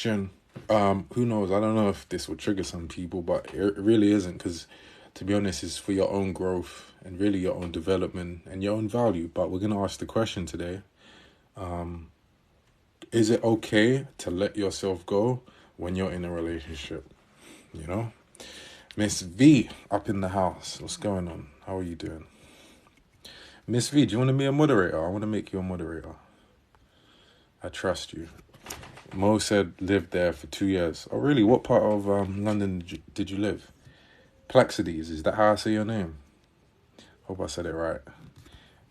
question. Who knows? I don't know if this will trigger some people, but it really isn't, because to be honest, it's for your own growth and really your own development and your own value. But we're gonna ask the question today. Um, is it okay to let yourself go when you're in a relationship? You know? Miss V up in the house. What's going on? How are you doing? Miss V, do you want to be a moderator? I want to make you a moderator. I trust you. Mo said lived there for 2 years. Oh, really? What part of London did you live? Plexides, is that how I say your name? Hope I said it right.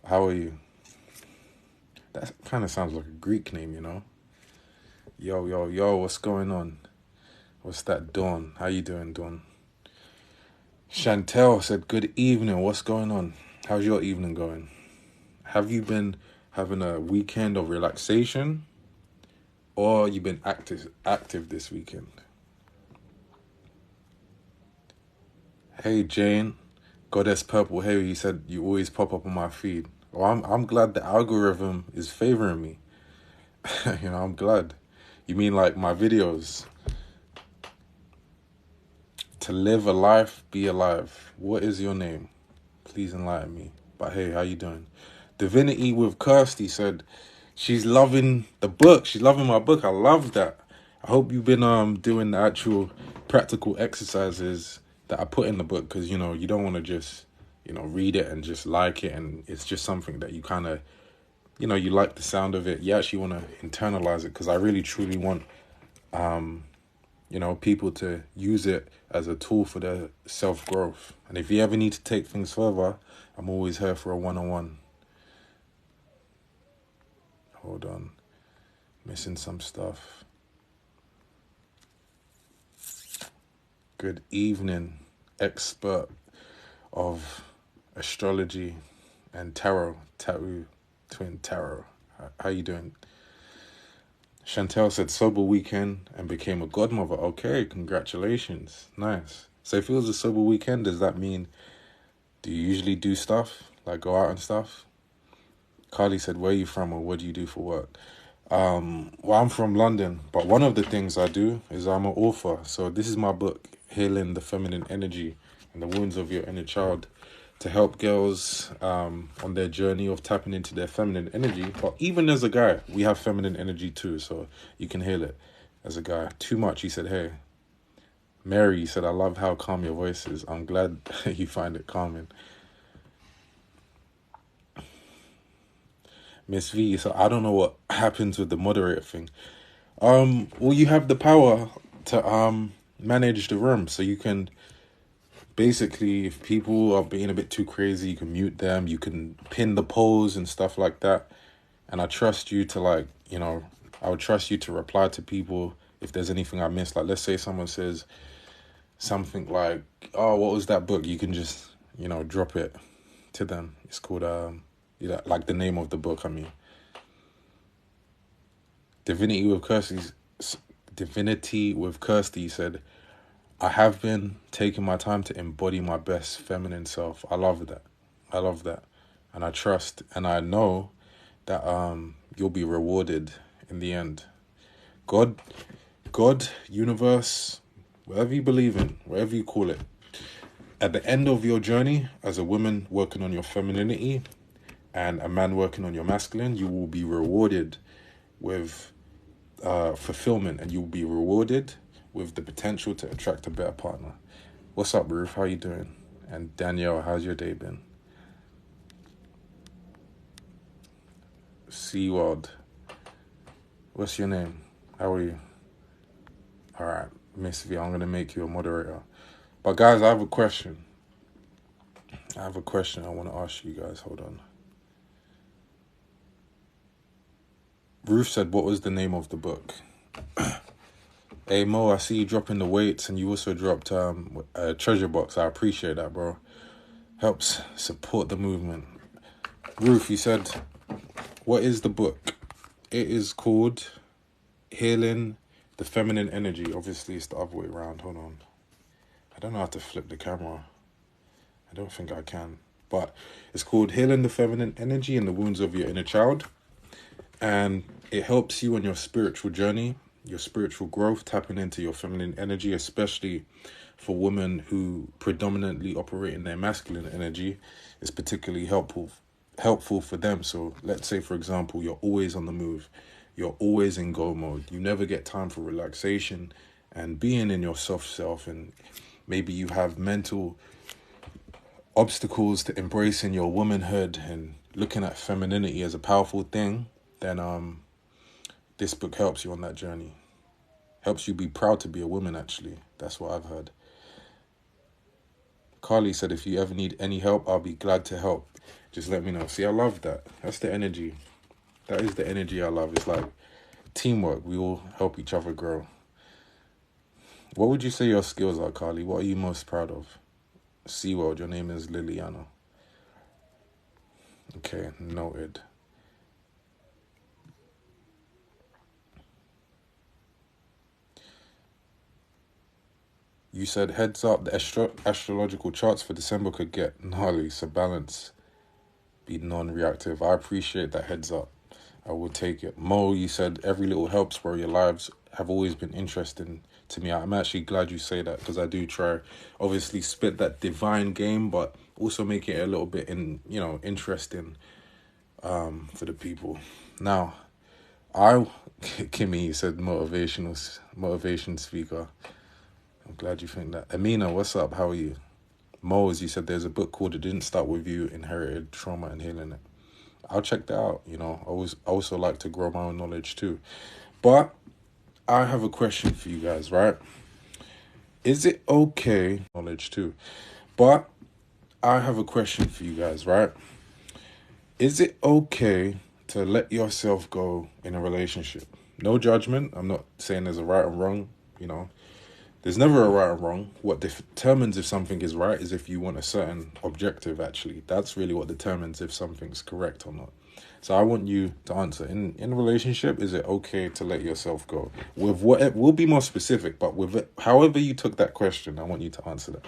How are you? That kind of sounds like a Greek name, you know? Yo, yo, yo, what's going on? What's that, Dawn? How you doing, Dawn? Chantel said, good evening. What's going on? How's your evening going? Have you been having a weekend of relaxation, or you been active this weekend? Hey, Jane. Goddess Purple Hair, you said you always pop up on my feed. Well, I'm glad the algorithm is favoring me. I'm glad. You mean like my videos? To live a life, be alive. What is your name? Please enlighten me. But hey, how you doing? Divinity with Kirsty said she's loving the book. She's loving my book. I love that. I hope you've been doing the actual practical exercises that I put in the book, because you don't want to just read it and just like it, and it's just something that you kind of you like the sound of it. You actually want to internalize it, because I really truly want people to use it as a tool for their self-growth. And if you ever need to take things further, I'm always here for a one-on-one. Hold on. Missing some stuff. Good evening, expert of astrology and tarot, twin tarot. How you doing? Chantel said sober weekend and became a godmother. Okay, congratulations. Nice. So if it was a sober weekend, does that mean, do you usually do stuff, like go out and stuff? Carly said, where are you from, or what do you do for work? Well, I'm from London, but one of the things I do is I'm an author. So this is my book, Healing the Feminine Energy and the Wounds of Your Inner Child, to help girls on their journey of tapping into their feminine energy. But even as a guy, we have feminine energy too, so you can heal it as a guy. Too much, he said, hey. Mary said, I love how calm your voice is. I'm glad you find it calming. Miss V, so I don't know what happens with the moderator thing. Well, you have the power to manage the room, so you can basically, if people are being a bit too crazy, you can mute them, you can pin the polls and stuff like that. And I trust you to I would trust you to reply to people if there's anything I missed. Like, let's say someone says something like, oh, what was that book? You can just, drop it to them. It's called, like the name of the book, I mean. Divinity with Kirsty said, I have been taking my time to embody my best feminine self. I love that. And I trust and I know that you'll be rewarded in the end. God, universe, whatever you believe in, whatever you call it, at the end of your journey as a woman working on your femininity and a man working on your masculine, you will be rewarded with fulfillment, and you'll be rewarded with the potential to attract a better partner. What's up, Ruth? How you doing? And Danielle, how's your day been? SeaWorld. What's your name? How are you? All right, Miss V, I'm going to make you a moderator. But guys, I have a question. I want to ask you guys. Hold on. Ruth said, what was the name of the book? Hey, Mo, I see you dropping the weights, and you also dropped a treasure box. I appreciate that, bro. Helps support the movement. Ruth, you said, what is the book? It is called Healing the Feminine Energy. Obviously, it's the other way around. Hold on. I don't know how to flip the camera. I don't think I can. But it's called Healing the Feminine Energy and the Wounds of Your Inner Child. And it helps you on your spiritual journey your spiritual growth, tapping into your feminine energy, especially for women who predominantly operate in their masculine energy, is particularly helpful for them. So let's say, for example, you're always on the move, you're always in go mode, you never get time for relaxation and being in your soft self, and maybe you have mental obstacles to embracing your womanhood and looking at femininity as a powerful thing, then this book helps you on that journey. Helps you be proud to be a woman, actually. That's what I've heard. Carly said, if you ever need any help, I'll be glad to help. Just let me know. See, I love that. That's the energy. That is the energy I love. It's like teamwork. We all help each other grow. What would you say your skills are, Carly? What are you most proud of? SeaWorld, your name is Liliana. Okay, noted. You said, heads up, the astrological charts for December could get gnarly, so balance, be non-reactive. I appreciate that heads up. I will take it. Mo, you said, every little helps, where your lives have always been interesting to me. I'm actually glad you say that, because I do try, obviously, spit that divine game, but also make it a little bit interesting for the people. Now, Kimmy, you said motivation speaker. I'm glad you think that. Amina, what's up? How are you? Mose, you said there's a book called It Didn't Start With You, Inherited Trauma and Healing It. I'll check that out. I also like to grow my own knowledge too. But I have a question for you guys, right? Is it okay? Knowledge too. But I have a question for you guys, right? Is it okay to let yourself go in a relationship? No judgment. I'm not saying there's a right or wrong, There's never a right or wrong. What determines if something is right is if you want a certain objective, actually. That's really what determines if something's correct or not. So I want you to answer. In a relationship, is it okay to let yourself go? With what, we'll be more specific, but with it, however you took that question, I want you to answer that.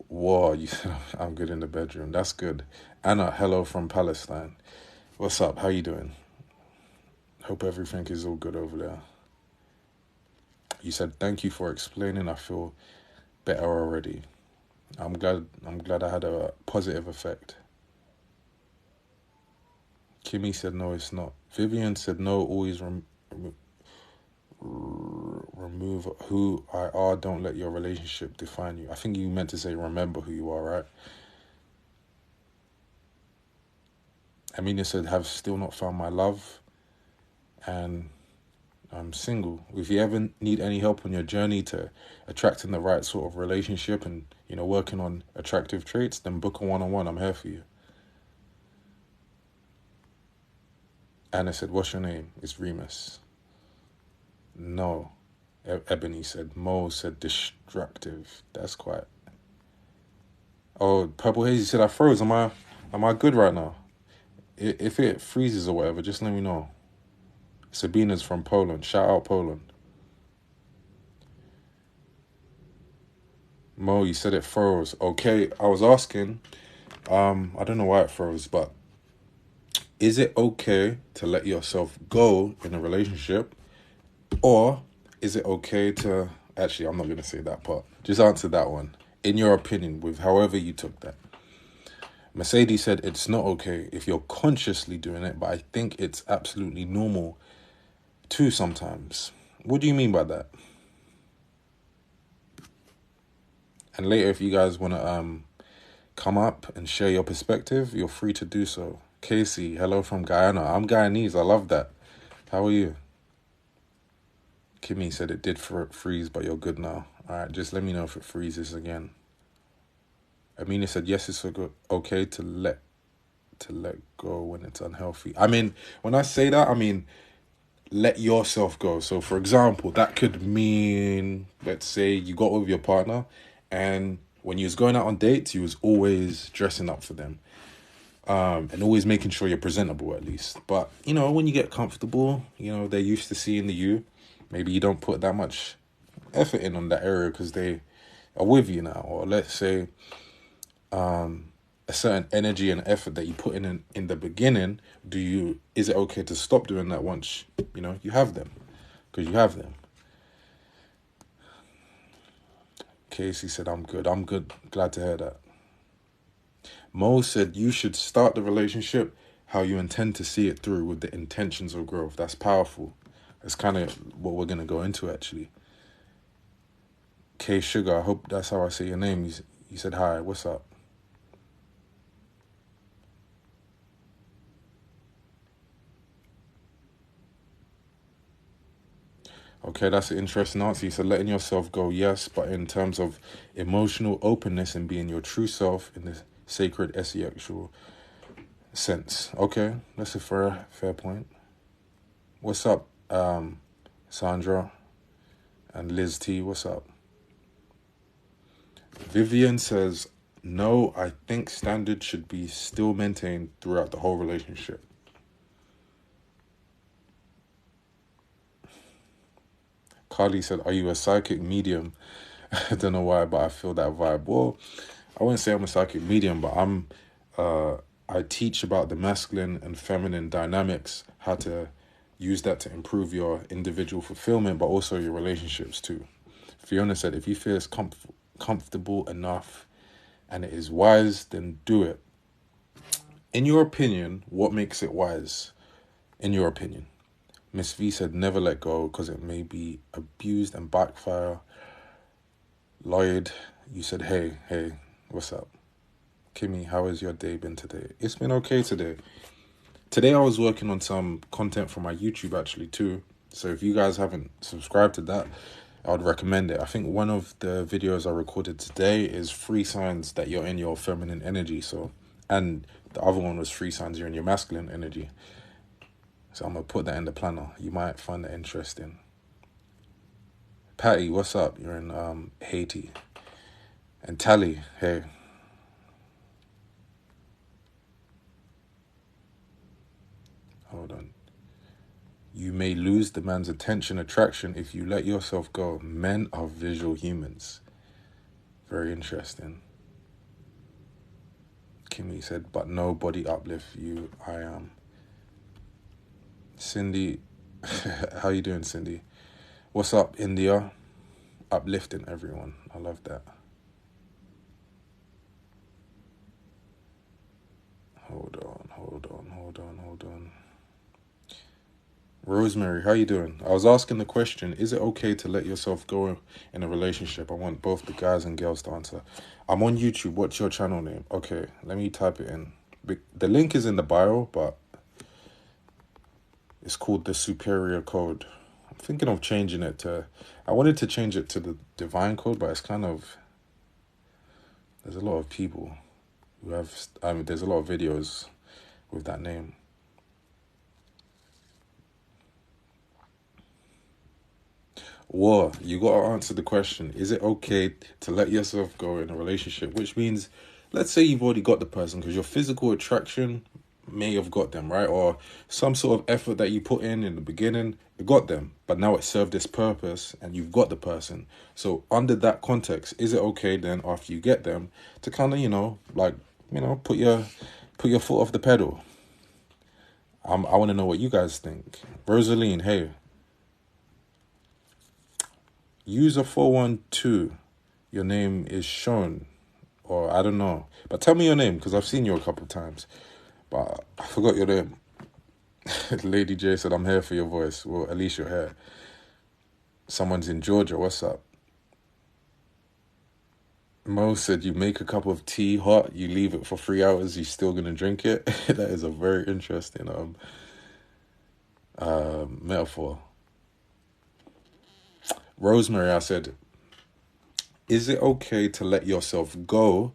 Whoa, you said I'm good in the bedroom. That's good. Anna, hello from Palestine. What's up? How you doing? Hope everything is all good over there. You said, thank you for explaining. I feel better already. I'm glad I had a positive effect. Kimmy said, no, it's not. Vivian said, no, always remove who I are. Don't let your relationship define you. I think you meant to say remember who you are, right? Amina said, have still not found my love. And I'm single. If you ever need any help on your journey to attracting the right sort of relationship and, working on attractive traits, then book a one-on-one. I'm here for you. Anna said, what's your name? It's Reemus. No. Ebony said. Mo said destructive. That's quite... Oh, Purple Hazy said I froze. Am I good right now? If it freezes or whatever, just let me know. Sabina's from Poland. Shout out Poland. Mo, you said it froze. Okay, I was asking, I don't know why it froze, but is it okay to let yourself go in a relationship? Or is it okay to... Actually, I'm not going to say that part. Just answer that one. In your opinion, with however you took that. Mercedes said it's not okay if you're consciously doing it, but I think it's absolutely normal too sometimes. What do you mean by that? And later, if you guys want to come up and share your perspective, you're free to do so. Casey, hello from Guyana. I'm Guyanese. I love that. How are you? Kimmy said it did freeze, but you're good now. All right, just let me know if it freezes again. Amina said, yes, it's okay to let go when it's unhealthy. I mean, when I say that, I mean, let yourself go. So, for example, that could mean, let's say you got with your partner and when you was going out on dates, you was always dressing up for them. And always making sure you're presentable at least. But, when you get comfortable, they're used to seeing you. Maybe you don't put that much effort in on that area because they are with you now. Or let's say a certain energy and effort that you put in the beginning, is it okay to stop doing that once, you have them? because you have them. Casey said, I'm good. I'm good. Glad to hear that. Mo said, you should start the relationship how you intend to see it through with the intentions of growth. That's powerful. That's kind of what we're going to go into, actually. K Sugar, I hope that's how I say your name. You said, hi, what's up? Okay, that's an interesting answer. You said letting yourself go, yes, but in terms of emotional openness and being your true self in the sacred sexual sense. Okay, that's a fair point. What's up, Sandra and Liz T? What's up? Vivian says, no, I think standards should be still maintained throughout the whole relationship. Carly said, are you a psychic medium? I don't know why, but I feel that vibe. Well, I wouldn't say I'm a psychic medium, but I teach about the masculine and feminine dynamics, how to use that to improve your individual fulfillment, but also your relationships too. Fiona said, if you feel it's comfortable enough and it is wise, then do it. In your opinion, what makes it wise? In your opinion? Miss V said, never let go because it may be abused and backfire. Lloyd, you said, hey, what's up? Kimmy, how has your day been today? It's been okay today. Today I was working on some content for my YouTube actually too. So if you guys haven't subscribed to that, I would recommend it. I think one of the videos I recorded today is 3 signs that you're in your feminine energy. So, and the other one was 3 signs you're in your masculine energy. So I'm going to put that in the planner. You might find that interesting. Patty, what's up? You're in Haiti. And Tally, hey. Hold on. You may lose the man's attention attraction if you let yourself go. Men are visual humans. Very interesting. Kimmy said, but no body uplift you. I am. Cindy, how you doing, Cindy? What's up, India? Uplifting everyone. I love that. Hold on. Rosemary, how you doing? I was asking the question, is it okay to let yourself go in a relationship? I want both the guys and girls to answer. I'm on YouTube. What's your channel name? Okay, let me type it in. The link is in the bio, but it's called The Superior Code. I'm thinking of changing it to... I wanted to change it to the Divine Code, but it's kind of... There's a lot of people who have... there's a lot of videos with that name. War, you gotta answer the question. Is it okay to let yourself go in a relationship? Which means, let's say you've already got the person because your physical attraction may have got them, right? Or some sort of effort that you put in the beginning, it got them. But now it served its purpose and you've got the person. So under that context, is it okay then after you get them to kind of, put your foot off the pedal? I want to know what you guys think. Rosaline, hey. User 412, your name is shown, or I don't know. But tell me your name, because I've seen you a couple of times. But I forgot your name. Lady J said, I'm here for your voice. Well, at least you're here. Someone's in Georgia. What's up? Mo said, you make a cup of tea hot, you leave it for 3 hours, you're still going to drink it. That is a very interesting metaphor. Rosemary, I said, is it okay to let yourself go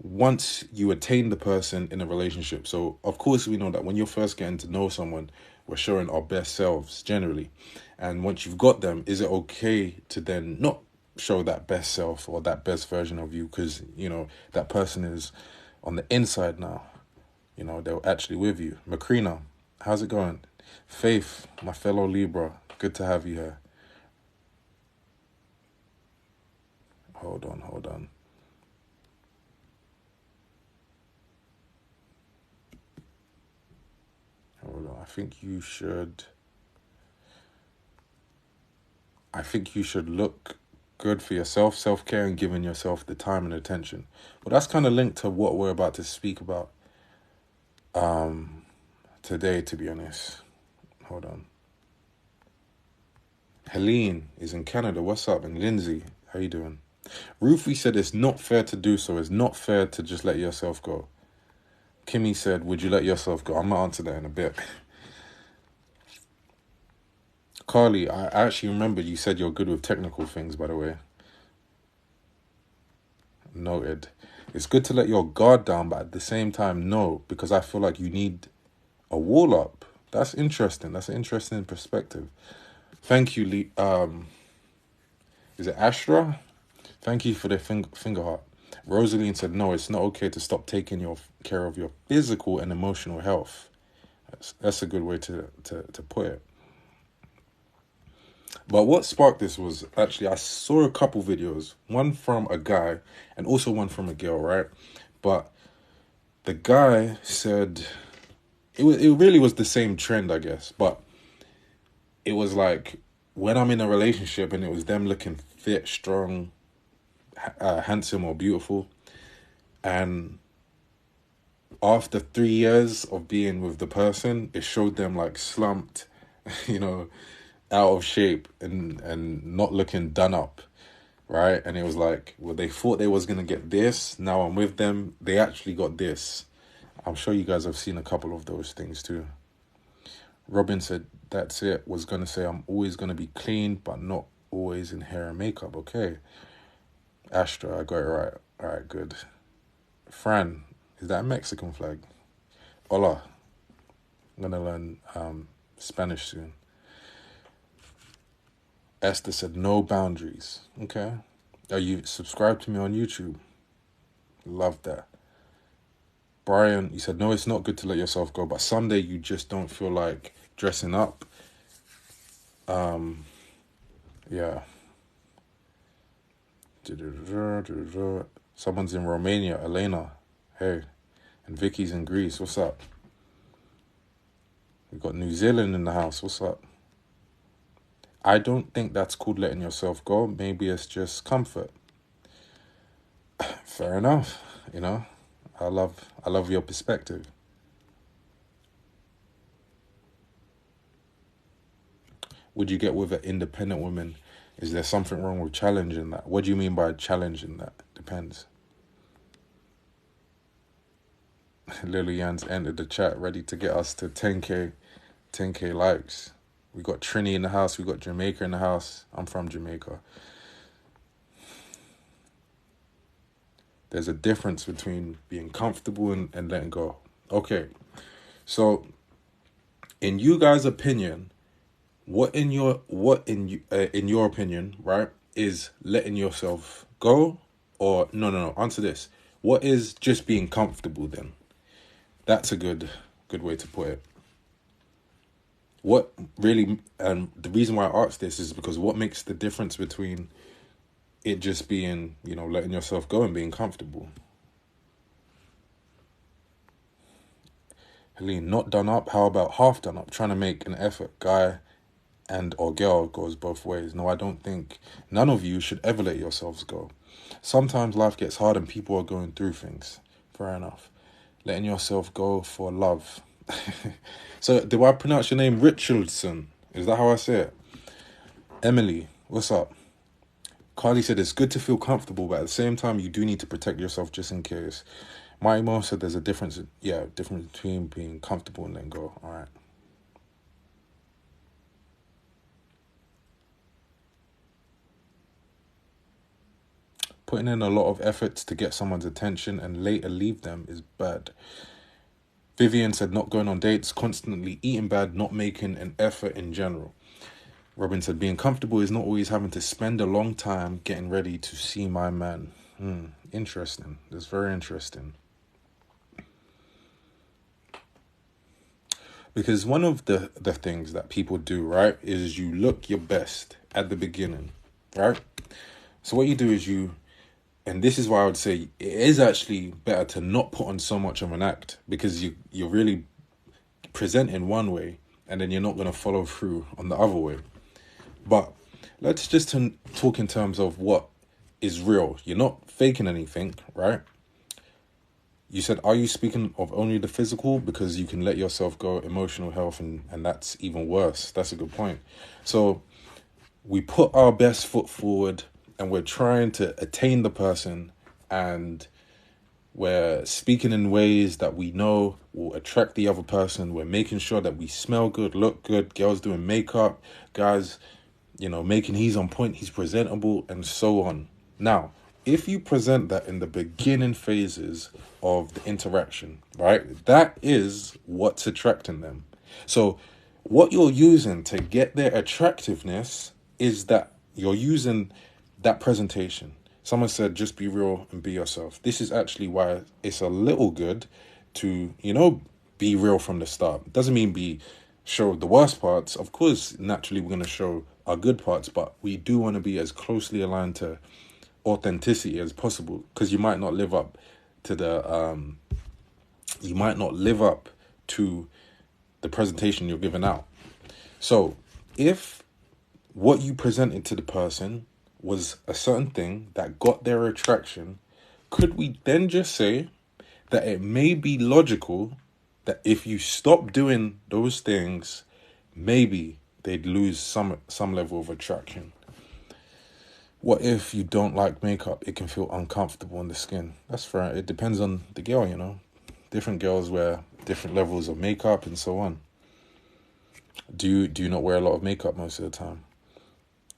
once you attain the person in a relationship? So, of course, we know that when you're first getting to know someone, we're showing our best selves generally. And once you've got them, is it okay to then not show that best self or that best version of you? Because, that person is on the inside now. They're actually with you. Macrina, how's it going? Faith, my fellow Libra, good to have you here. Hold on. I think you should... I think you should look good for yourself, self-care, and giving yourself the time and attention. But that's kind of linked to what we're about to speak about today, to be honest. Hold on. Helene is in Canada. What's up? And Lindsay, how you doing? Rufy said it's not fair to do so. It's not fair to just let yourself go. Kimmy said, would you let yourself go? I'm going to answer that in a bit. Carly, I actually remember you said you're good with technical things, by the way. Noted. It's good to let your guard down, but at the same time, no, because I feel like you need a wall up. That's interesting. That's an interesting perspective. Thank you, Lee. Is it Astra? Thank you for the finger heart. Rosaline said, no, it's not okay to stop taking care of your physical and emotional health. That's a good way to put it. But what sparked this was actually I saw a couple videos, one from a guy and also one from a girl, right? But the guy said it really was the same trend, I guess. But it was like when I'm in a relationship and it was them looking fit, strong, handsome or beautiful, and after 3 years of being with the person, it showed them like slumped, out of shape and not looking done up, right? And it was like, well, they thought they was gonna get this. Now I'm with them, they actually got this. I'm sure you guys have seen a couple of those things too. Robin said, that's it. Was gonna say I'm always gonna be clean, but not always in hair and makeup. Okay. Astra, I got it right. All right, good. Fran, is that a Mexican flag? Hola. I'm gonna learn Spanish soon. Esther said, no boundaries. Okay. Are you subscribed to me on YouTube? Love that. Brian, you said, no, it's not good to let yourself go, but someday you just don't feel like dressing up. Yeah. Someone's in Romania, Elena. Hey. And Vicky's in Greece. What's up? We've got New Zealand in the house. What's up? I don't think that's called letting yourself go. Maybe it's just comfort. Fair enough. I love your perspective. Would you get with an independent woman? Is there something wrong with challenging that? What do you mean by challenging that? Depends. Lillian's entered the chat ready to get us to 10K likes. We got Trini in the house. We got Jamaica in the house. I'm from Jamaica. There's a difference between being comfortable and letting go. Okay, so in you guys' opinion, what in your opinion, right, is letting yourself go? Or no, answer this. What is just being comfortable then? That's a good way to put it. What really, and the reason why I asked this is because what makes the difference between it just being, letting yourself go and being comfortable? Helene, not done up. How about half done up? Trying to make an effort. Guy and or girl goes both ways. No, I don't think none of you should ever let yourselves go. Sometimes life gets hard and people are going through things. Fair enough. Letting yourself go for love. So, do I pronounce your name Richardson? Is that how I say it? Emily, what's up? Carly said it's good to feel comfortable, but at the same time, you do need to protect yourself just in case. Mighty Mo said there's a difference between being comfortable and letting go. All right. Putting in a lot of efforts to get someone's attention and later leave them is bad. Vivian said not going on dates, constantly eating bad, not making an effort in general. Robin said being comfortable is not always having to spend a long time getting ready to see my man. Interesting. That's very interesting. Because one of the things that people do, right, is you look your best at the beginning, right? So what you do is and this is why I would say it is actually better to not put on so much of an act, because you're really presenting one way and then you're not going to follow through on the other way. But let's just talk in terms of what is real. You're not faking anything, right? You said, are you speaking of only the physical? Because you can let yourself go emotional health, and that's even worse. That's a good point. So we put our best foot forward and we're trying to attain the person, and we're speaking in ways that we know will attract the other person. We're making sure that we smell good, look good. Girls doing makeup, guys, making he's on point, he's presentable, and so on. Now, if you present that in the beginning phases of the interaction, right, that is what's attracting them. So what you're using to get their attractiveness is that you're using that presentation. Someone said, just be real and be yourself. This is actually why it's a little good to, be real from the start. Doesn't mean show the worst parts. Of course, naturally, we're going to show our good parts, but we do want to be as closely aligned to authenticity as possible, because you might not live up to the presentation you're giving out. So if what you presented to the person was a certain thing that got their attraction, could we then just say that it may be logical that if you stop doing those things, maybe they'd lose some level of attraction? What if you don't like makeup? It can feel uncomfortable on the skin. That's fair. It depends on the girl, Different girls wear different levels of makeup and so on. Do you not wear a lot of makeup most of the time?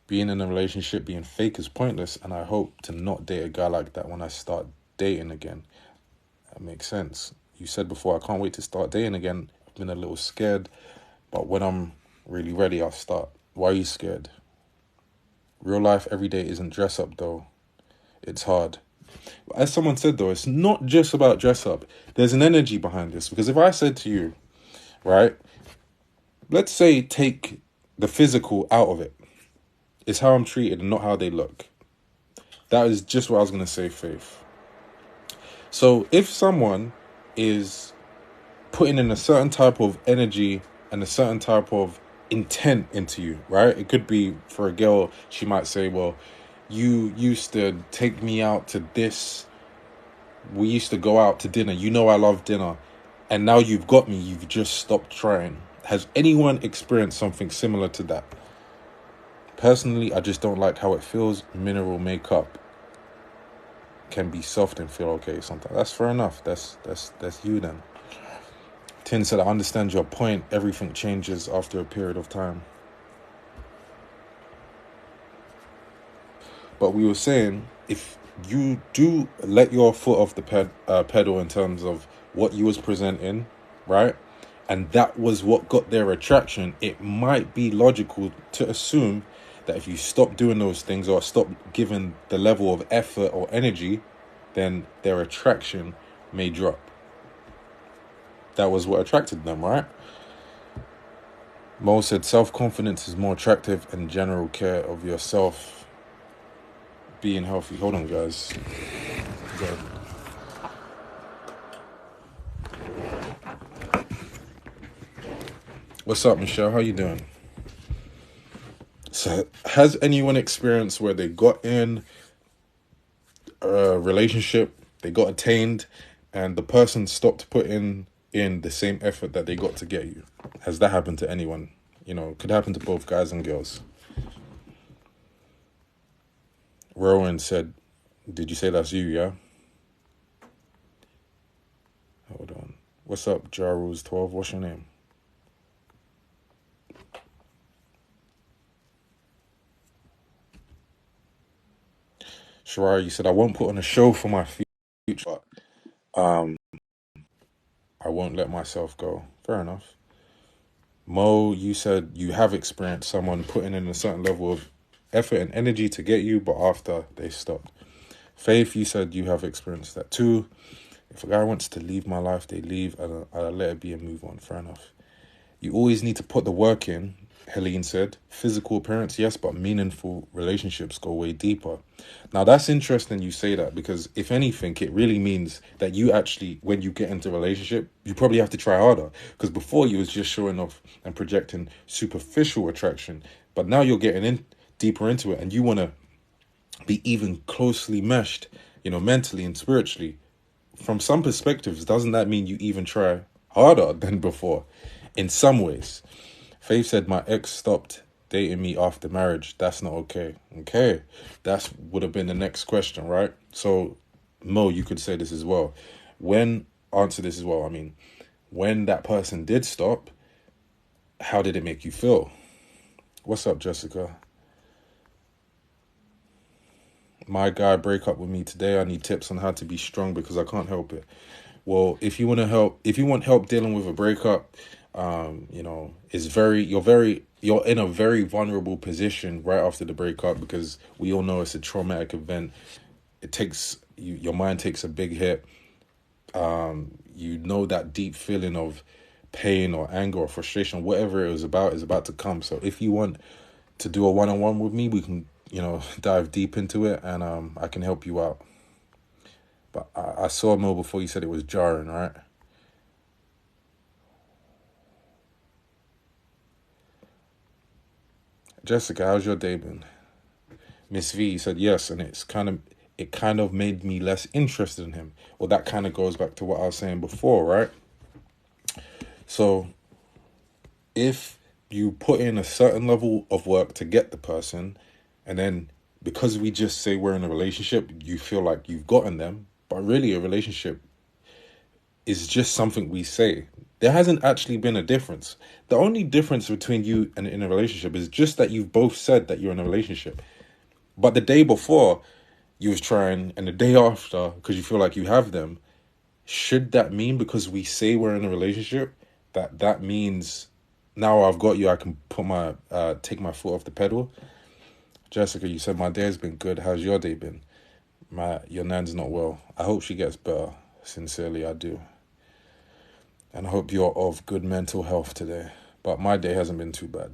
Being in a relationship, being fake is pointless, and I hope to not date a guy like that when I start dating again. That makes sense. You said before, I can't wait to start dating again. I've been a little scared, but when I'm really ready, I'll start. Why are you scared? Real life every day isn't dress up, though. It's hard. As someone said, though, it's not just about dress up. There's an energy behind this. Because if I said to you, right, let's say take the physical out of it. It's how I'm treated and not how they look. That is just what I was going to say, Faith. So if someone is putting in a certain type of energy and a certain type of intent into you, right? It could be for a girl, she might say, well, you used to take me out to this. We used to go out to dinner. I love dinner. And now you've got me. You've just stopped trying. Has anyone experienced something similar to that? Personally, I just don't like how it feels. Mineral makeup can be soft and feel okay sometimes. That's fair enough. That's you then. Tin said, I understand your point. Everything changes after a period of time. But we were saying, if you do let your foot off the pedal in terms of what you was presenting, right? And that was what got their attraction, it might be logical to assume that if you stop doing those things or stop giving the level of effort or energy, then their attraction may drop. That was what attracted them, right? Mo said self-confidence is more attractive and general care of yourself being healthy. Hold on, guys. What's up, Michelle? How you doing? So, has anyone experienced where they got in a relationship, they got attained, and the person stopped putting in the same effort that they got to get you? Has that happened to anyone? Could happen to both guys and girls. Rowan said, did you say that's you, yeah? Hold on. What's up, Jarus12? What's your name? Shariah, you said, I won't put on a show for my future, but I won't let myself go. Fair enough. Mo, you said you have experienced someone putting in a certain level of effort and energy to get you, but after they stopped. Faith, you said you have experienced that too. If a guy wants to leave my life, they leave, and I'll let it be and move on. Fair enough. You always need to put the work in, Helene said. Physical appearance, yes, but meaningful relationships go way deeper. Now, that's interesting you say that, because if anything, it really means that you actually, when you get into a relationship, you probably have to try harder. Because before, you was just showing off and projecting superficial attraction. But now you're getting in deeper into it and you want to be even closely meshed, mentally and spiritually, from some perspectives, doesn't that mean you even try harder than before? In some ways. Faith said, my ex stopped dating me after marriage. That's not okay. Okay. That would have been the next question, right? So, Mo, you could say this as well. Answer this as well. I mean, when that person did stop, how did it make you feel? What's up, Jessica? My guy break up with me today. I need tips on how to be strong because I can't help it. Well, if you want help dealing with a breakup, you're in a very vulnerable position right after the breakup, because we all know it's a traumatic event. It takes your mind takes a big hit. That deep feeling of pain or anger or frustration, whatever it was about, is about to come. So if you want to do a one-on-one with me, we can, dive deep into it, and I can help you out. But I saw Mo before. You said it was jarring, right? Jessica, how's your day been? Miss V said yes, and it kind of made me less interested in him. Well, that kind of goes back to what I was saying before, right? So if you put in a certain level of work to get the person, and then because we just say we're in a relationship, you feel like you've gotten them, but really a relationship is just something we say. There hasn't actually been a difference. The only difference between you and in a relationship is just that you've both said that you're in a relationship. But the day before, you was trying, and the day after, because you feel like you have them, should that mean because we say we're in a relationship, that means now I've got you, I can take my foot off the pedal? Jessica, you said my day has been good. How's your day been? Your nan's not well. I hope she gets better. Sincerely, I do. And I hope you're of good mental health today. But my day hasn't been too bad.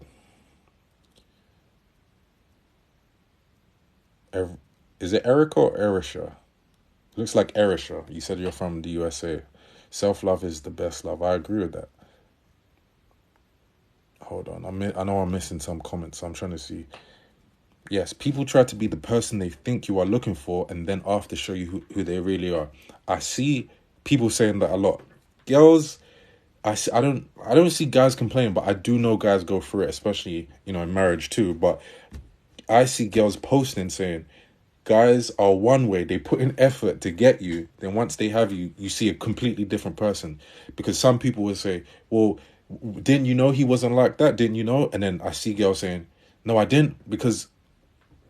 Is it Erica or Erisha? Looks like Erisha. You said you're from the USA. Self-love is the best love. I agree with that. Hold on. I know I'm missing some comments, so I'm trying to see. Yes, people try to be the person they think you are looking for and then after show you who they really are. I see people saying that a lot. Girls, I don't see guys complaining, but I do know guys go through it, especially, in marriage too. But I see girls posting saying, guys are one way, they put in effort to get you, then once they have you, you see a completely different person. Because some people will say, well, didn't you know he wasn't like that? Didn't you know? And then I see girls saying, no, I didn't, because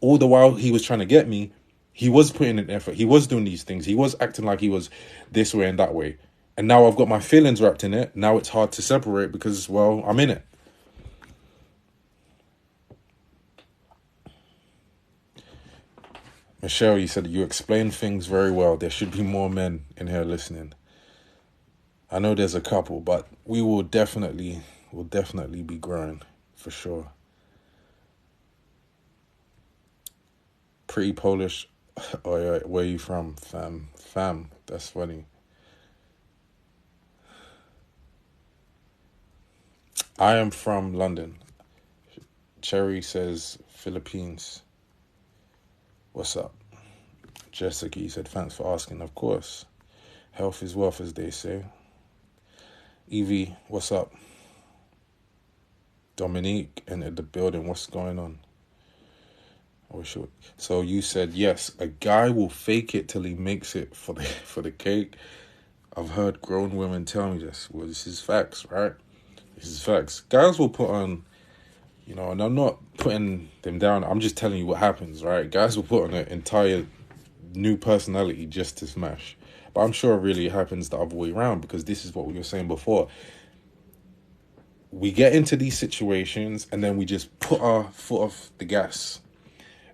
all the while he was trying to get me, he was putting in effort. He was doing these things. He was acting like he was this way and that way. And now I've got my feelings wrapped in it. Now it's hard to separate because, well, I'm in it. Michelle, you said you explain things very well. There should be more men in here listening. I know there's a couple, but we will definitely be growing for sure. Pretty Polish. Oh, yeah, where you from, fam? Fam, that's funny. I am from London. Cherry says Philippines. What's up? Jessica, you said thanks for asking. Of course. Health is wealth, as they say. Evie, what's up? Dominique entered the building. What's going on? So you said yes, a guy will fake it till he makes it for the cake. I've heard grown women tell me this. Well, this is facts, right? This is facts. Guys will put on, and I'm not putting them down. I'm just telling you what happens, right? Guys will put on an entire new personality just to smash. But I'm sure it really happens the other way around, because this is what we were saying before. We get into these situations and then we just put our foot off the gas.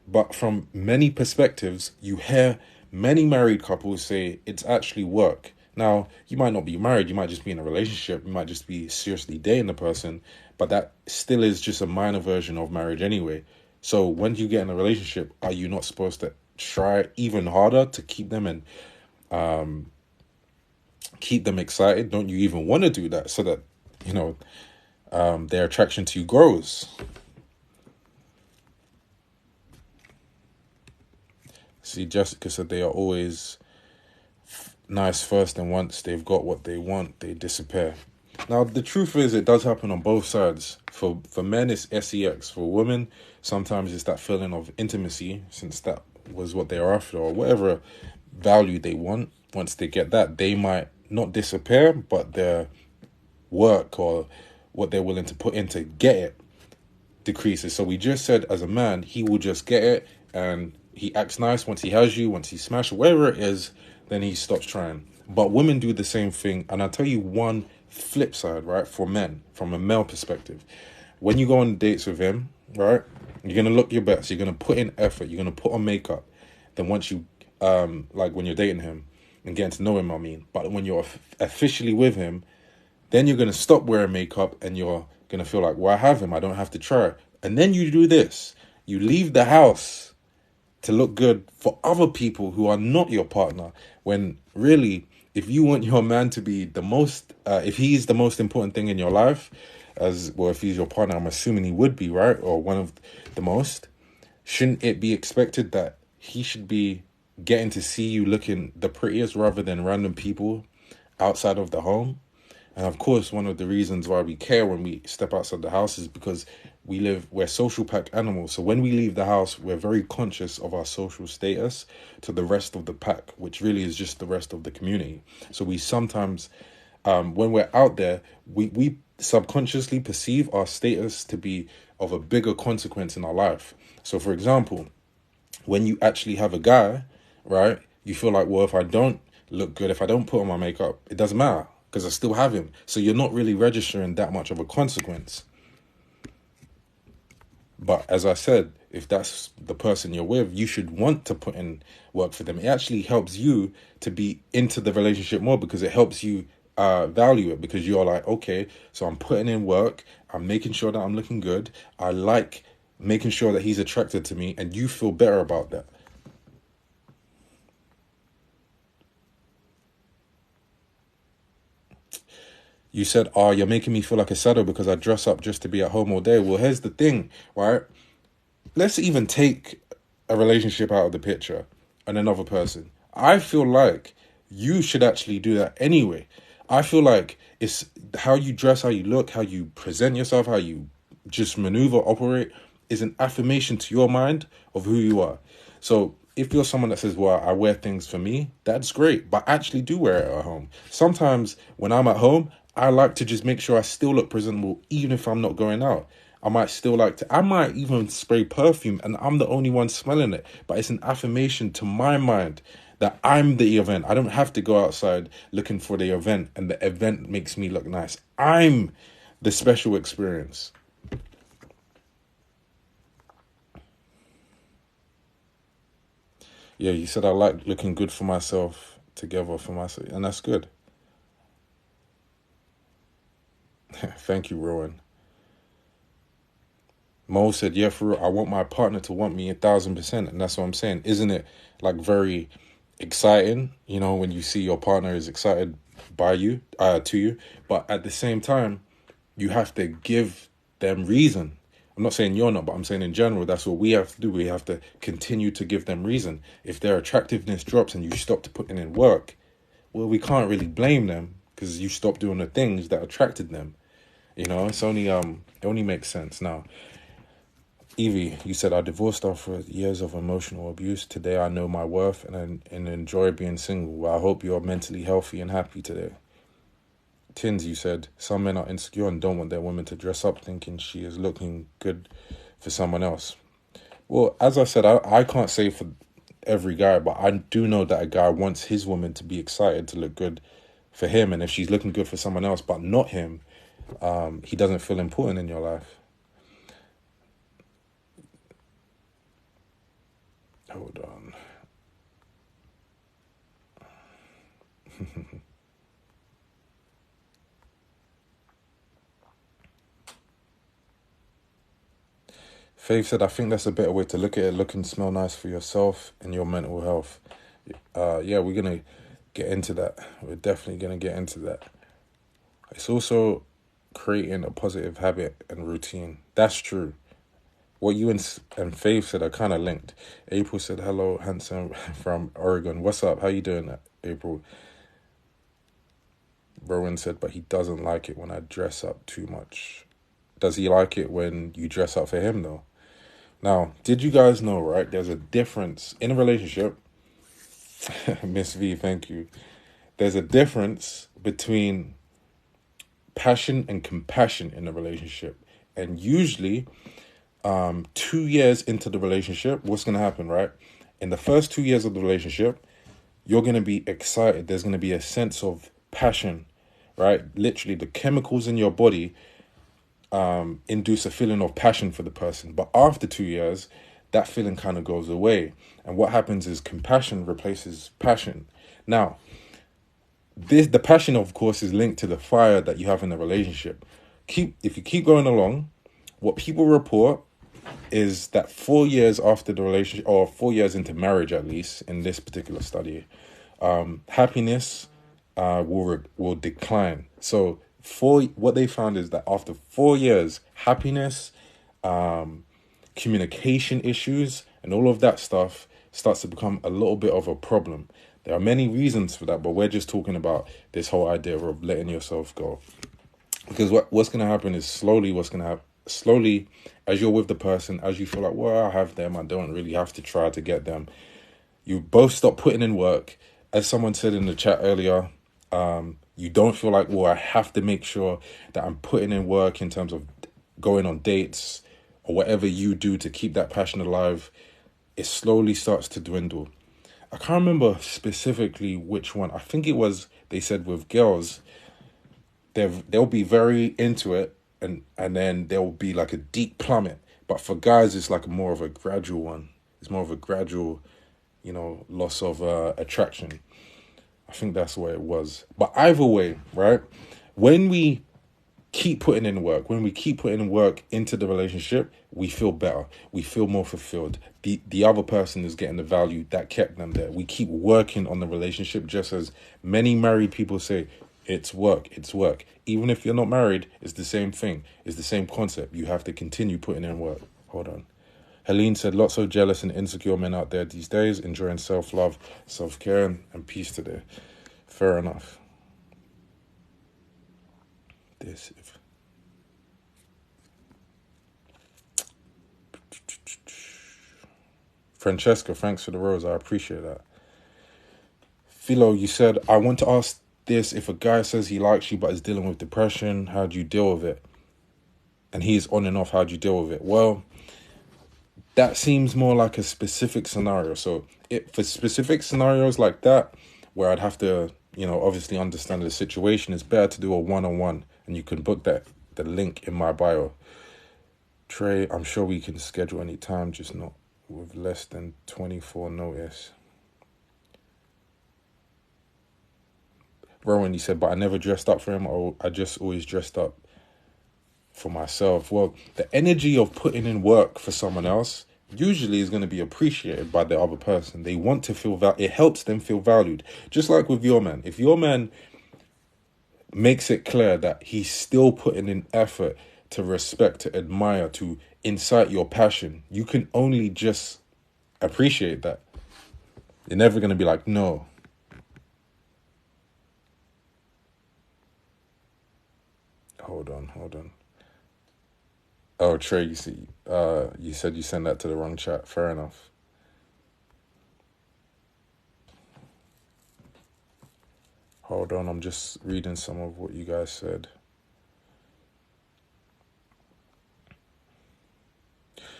But from many perspectives, you hear many married couples say it's actually work. Now, you might not be married, you might just be in a relationship, you might just be seriously dating the person, but that still is just a minor version of marriage anyway. So when you get in a relationship, are you not supposed to try even harder to keep them and keep them excited? Don't you even want to do that so that, their attraction to you grows? See, Jessica said they are always nice first, and once they've got what they want, they disappear. Now, the truth is, it does happen on both sides. For men, it's sex. For women, sometimes it's that feeling of intimacy, since that was what they're after, or whatever value they want. Once they get that, they might not disappear, but their work or what they're willing to put in to get it decreases. So we just said, as a man, he will just get it, and he acts nice once he has you, once he smashes whatever it is, then he stops trying. But women do the same thing, and I'll tell you one flip side, right? For men, from a male perspective, when you go on dates with him, right, you're gonna look your best, you're gonna put in effort, you're gonna put on makeup. Then once you like when you're dating him and getting to know him, I mean, but when you're officially with him, then you're going to stop wearing makeup and you're going to feel like, well, I have him, I don't have to try. And then you do this. You leave the house to look good for other people who are not your partner. When really, if you want your man to be the most, if he's the most important thing in your life, as well, if he's your partner, I'm assuming he would be, right? Or one of the most. Shouldn't it be expected that he should be getting to see you looking the prettiest rather than random people outside of the home? And of course, one of the reasons why we care when we step outside the house is because we're social pack animals. So when we leave the house, we're very conscious of our social status to the rest of the pack, which really is just the rest of the community. So we sometimes, when we're out there, we subconsciously perceive our status to be of a bigger consequence in our life. So for example, when you actually have a guy, right, you feel like, well, if I don't look good, if I don't put on my makeup, it doesn't matter because I still have him. So you're not really registering that much of a consequence. But as I said, if that's the person you're with, you should want to put in work for them. It actually helps you to be into the relationship more because it helps you value it, because you're like, okay, so I'm putting in work, I'm making sure that I'm looking good, I like making sure that he's attracted to me, and you feel better about that. You said, oh, you're making me feel like a saddle because I dress up just to be at home all day. Well, here's the thing, right? Let's even take a relationship out of the picture and another person. I feel like you should actually do that anyway. I feel like it's how you dress, how you look, how you present yourself, how you just maneuver, operate is an affirmation to your mind of who you are. So if you're someone that says, well, I wear things for me, that's great, but actually do wear it at home. Sometimes when I'm at home, I like to just make sure I still look presentable, even if I'm not going out. I might even spray perfume and I'm the only one smelling it. But it's an affirmation to my mind that I'm the event. I don't have to go outside looking for the event and the event makes me look nice. I'm the special experience. Yeah, you said I like looking good for myself, together for myself, and that's good. Thank you, Rowan. Mo said, yeah, for real, I want my partner to want me 1,000%. And that's what I'm saying. Isn't it like very exciting, when you see your partner is excited by you, to you, but at the same time, you have to give them reason. I'm not saying you're not, but I'm saying in general, that's what we have to do. We have to continue to give them reason. If their attractiveness drops and you stop to putting in work, well, we can't really blame them because you stopped doing the things that attracted them. It's only it only makes sense now. Evie, you said I divorced after years of emotional abuse. Today I know my worth and enjoy being single. Well, I hope you're mentally healthy and happy today. Tins, you said some men are insecure and don't want their women to dress up thinking she is looking good for someone else. Well, as I said, I can't say for every guy, but I do know that a guy wants his woman to be excited to look good for him. And if she's looking good for someone else, but not him, he doesn't feel important in your life. Hold on. Faith said, I think that's a better way to look at it. Look and smell nice for yourself and your mental health. Yeah, we're going to get into that. We're definitely going to get into that. It's also creating a positive habit and routine. That's true. what you and Faith said are kind of linked. April said, hello, handsome from Oregon. What's up? How you doing, April? Rowan said, but he doesn't like it when I dress up too much. Does he like it when you dress up for him, though? Now, did you guys know, right? There's a difference in a relationship. Miss V, thank you. There's a difference between passion and compassion in a relationship. And usually, 2 years into the relationship, what's going to happen, right? In the first 2 years of the relationship, you're going to be excited. There's going to be a sense of passion, right? Literally, the chemicals in your body induce a feeling of passion for the person. But after 2 years, that feeling kind of goes away. And what happens is compassion replaces passion. Now, the passion, of course, is linked to the fire that you have in the relationship. If you keep going along, what people report is that 4 years after the relationship, or 4 years into marriage at least, in this particular study, happiness will decline. So what they found is that after 4 years, happiness, communication issues, and all of that stuff starts to become a little bit of a problem. There are many reasons for that, but we're just talking about this whole idea of letting yourself go. Because what's going to happen is slowly, as you're with the person, as you feel like, well, I have them, I don't really have to try to get them, you both stop putting in work. As someone said in the chat earlier, you don't feel like, well, I have to make sure that I'm putting in work in terms of going on dates or whatever you do to keep that passion alive. It slowly starts to dwindle. I can't remember specifically which one. I think it was, they said with girls, they'll be very into it, and then there'll be like a deep plummet. But for guys, it's like more of a gradual one. It's more of a gradual, loss of attraction. I think that's where it was. But either way, right? When we keep putting in work, into the relationship, we feel better. We feel more fulfilled. The other person is getting the value that kept them there. We keep working on the relationship, just as many married people say, it's work. Even if you're not married, it's the same thing. It's the same concept. You have to continue putting in work. Hold on. Helene said, lots of jealous and insecure men out there these days, enjoying self-love, self-care, and peace today. Fair enough. Francesca, thanks for the rose. I appreciate that. Philo, you said, I want to ask this. If a guy says he likes you but is dealing with depression, how do you deal with it? And he's on and off, how do you deal with it? Well, that seems more like a specific scenario. So for specific scenarios like that, where I'd have to, obviously understand the situation, it's better to do a one-on-one. And you can book the link in my bio. Trey, I'm sure we can schedule any time, just not with less than 24 notice. Rowan, you said, but I never dressed up for him, or I just always dressed up for myself. Well, the energy of putting in work for someone else usually is going to be appreciated by the other person. They want to feel it helps them feel valued. Just like with your man. If your man makes it clear that he's still putting in effort to respect, to admire, to incite your passion, you can only just appreciate that. You're never going to be like, no. Hold on. Oh, Trey, you see, you said you sent that to the wrong chat. Fair enough. Hold on, I'm just reading some of what you guys said.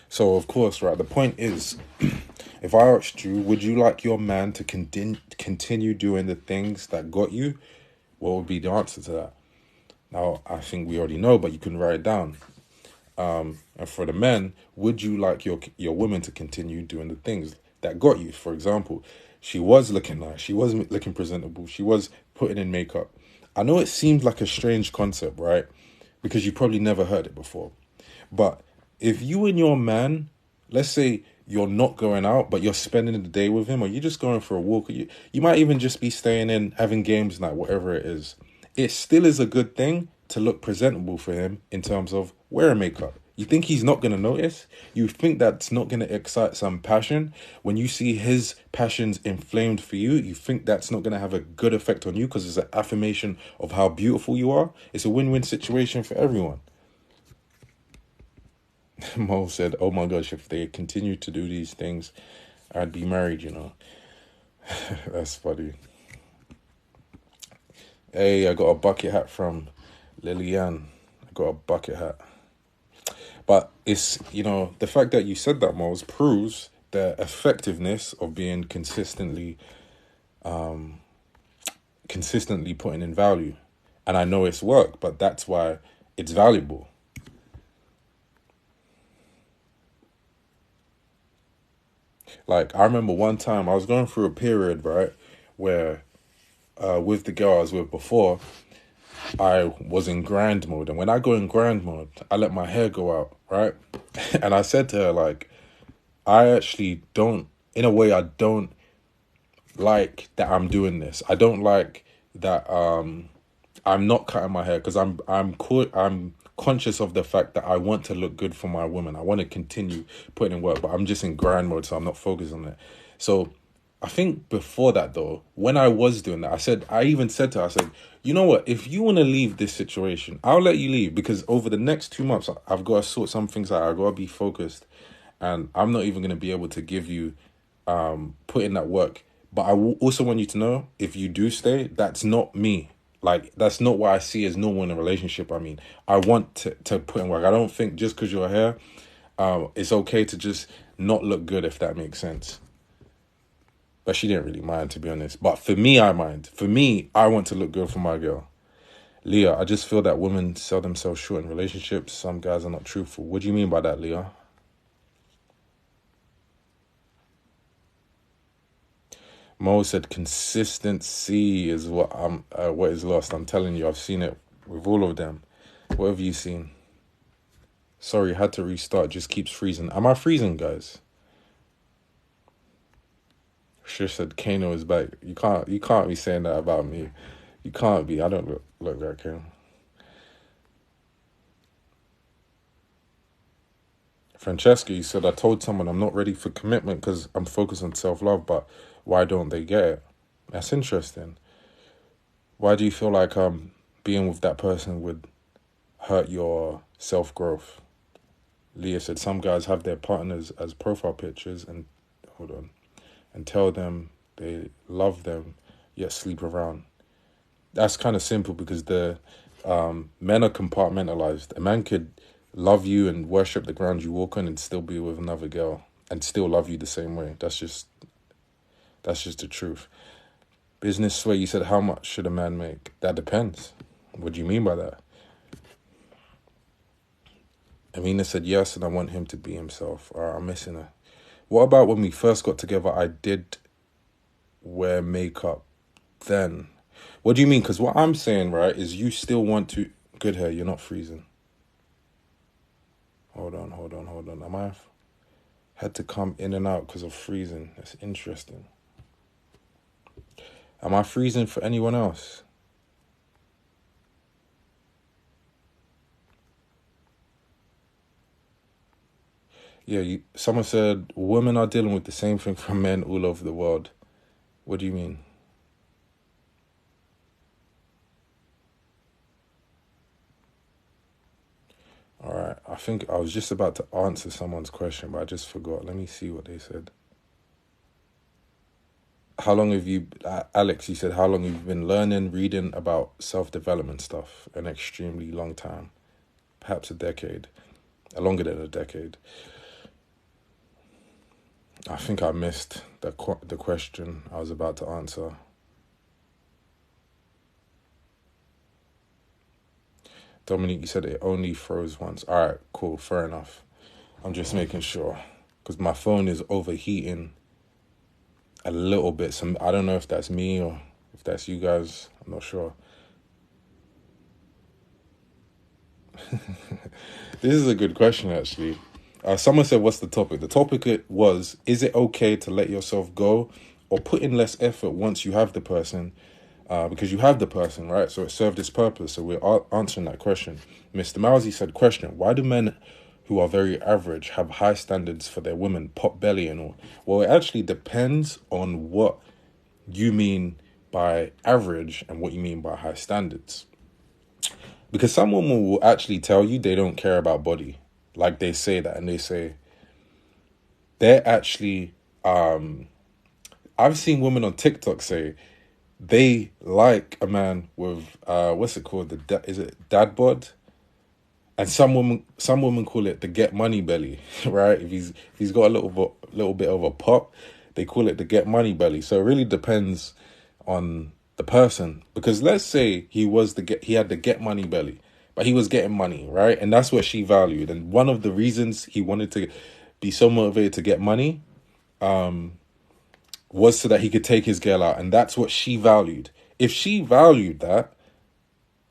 So, of course, right, the point is, if I asked you, would you like your man to continue doing the things that got you? What would be the answer to that? Now, I think we already know, but you can write it down. And for the men, would you like your woman to continue doing the things that got you? For example, she was looking nice. She was looking presentable. She was putting in makeup. I know it seems like a strange concept, right? Because you probably never heard it before. But if you and your man, let's say you're not going out, but you're spending the day with him, or you're just going for a walk, or you might even just be staying in, having games night, whatever it is. It still is a good thing to look presentable for him in terms of wearing makeup, You think he's not going to notice? You think that's not going to excite some passion? When you see his passions inflamed for you, you think that's not going to have a good effect on you because it's an affirmation of how beautiful you are? It's a win-win situation for everyone. Mo said, oh my gosh, if they continue to do these things, I'd be married, you know. That's funny. Hey, I got a bucket hat from Lillian. I got a bucket hat. But it's, you know, the fact that you said that, Mose, proves the effectiveness of being consistently putting in value. And I know it's work, but that's why it's valuable. Like, I remember one time I was going through a period, right, where with the girl I was with before, I was in grind mode. And when I go in grind mode, I let my hair go out, right? And I said to her, like, I actually don't, in a way, I don't like that I'm doing this. I don't like that I'm not cutting my hair because I'm conscious of the fact that I want to look good for my woman. I want to continue putting in work, but I'm just in grind mode, so I'm not focused on it. So I think before that though, when I was doing that, I even said to her, I said, you know what, if you want to leave this situation, I'll let you leave because over the next 2 months, I've got to sort some things out. I've got to be focused and I'm not even going to be able to give you, put in that work. But also want you to know, if you do stay, that's not me. Like, that's not what I see as normal in a relationship. I mean, I want to put in work. I don't think just because you're here, it's okay to just not look good, if that makes sense. But she didn't really mind, to be honest. But for me, I mind. For me, I want to look good for my girl. Leah, I just feel that women sell themselves short in relationships. Some guys are not truthful. What do you mean by that, Leah? Mo said consistency is what is lost. I'm telling you, I've seen it with all of them. What have you seen? Sorry, had to restart. Just keeps freezing. Am I freezing, guys? Sure said Kano is back. You can't be saying that about me. You can't be. I don't look like Kano. Francesca, you said I told someone I'm not ready for commitment because I'm focused on self-love, but why don't they get it? That's interesting. Why do you feel like being with that person would hurt your self-growth? Leah said some guys have their partners as profile pictures and hold on and tell them they love them yet sleep around. That's kind of simple because the men are compartmentalized. A man could love you and worship the ground you walk on and still be with another girl and still love you the same way. That's just the truth. Business Sway, you said how much should a man make? That depends. What do you mean by that? Amina said yes, and I want him to be himself. All right, I'm missing her. What about when we first got together, I did wear makeup then? What do you mean? Because what I'm saying, right, is you still want to... Good hair, you're not freezing. Hold on. Am I... Had to come in and out because of freezing. That's interesting. Am I freezing for anyone else? Yeah, someone said women are dealing with the same thing from men all over the world. What do you mean? All right, I think I was just about to answer someone's question, but I just forgot. Let me see what they said. How long have you, Alex, you said, how long have you been learning, reading about self-development stuff? An extremely long time. Perhaps a decade. Longer than a decade. I think I missed the question I was about to answer. Dominique, you said it only froze once. All right, cool, fair enough. I'm just making sure because my phone is overheating a little bit. So I don't know if that's me or if that's you guys. I'm not sure. This is a good question, actually. Someone said, what's the topic? The topic was, is it okay to let yourself go or put in less effort once you have the person? Because you have the person, right? So it served its purpose. So we're answering that question. Mr. Mousy said, question, why do men who are very average have high standards for their women, pot belly and all. Well, it actually depends on what you mean by average and what you mean by high standards. Because some women will actually tell you they don't care about body. Like they say that, and they say they're actually I've seen women on TikTok say they like a man with what's it called? Is it dad bod? And some women call it the get money belly, right? If he's got a little bit of a pop, they call it the get money belly. So it really depends on the person. Because let's say he had the get money belly, but he was getting money, right? And that's what she valued. And one of the reasons he wanted to be so motivated to get money was so that he could take his girl out, and that's what she valued. If she valued that,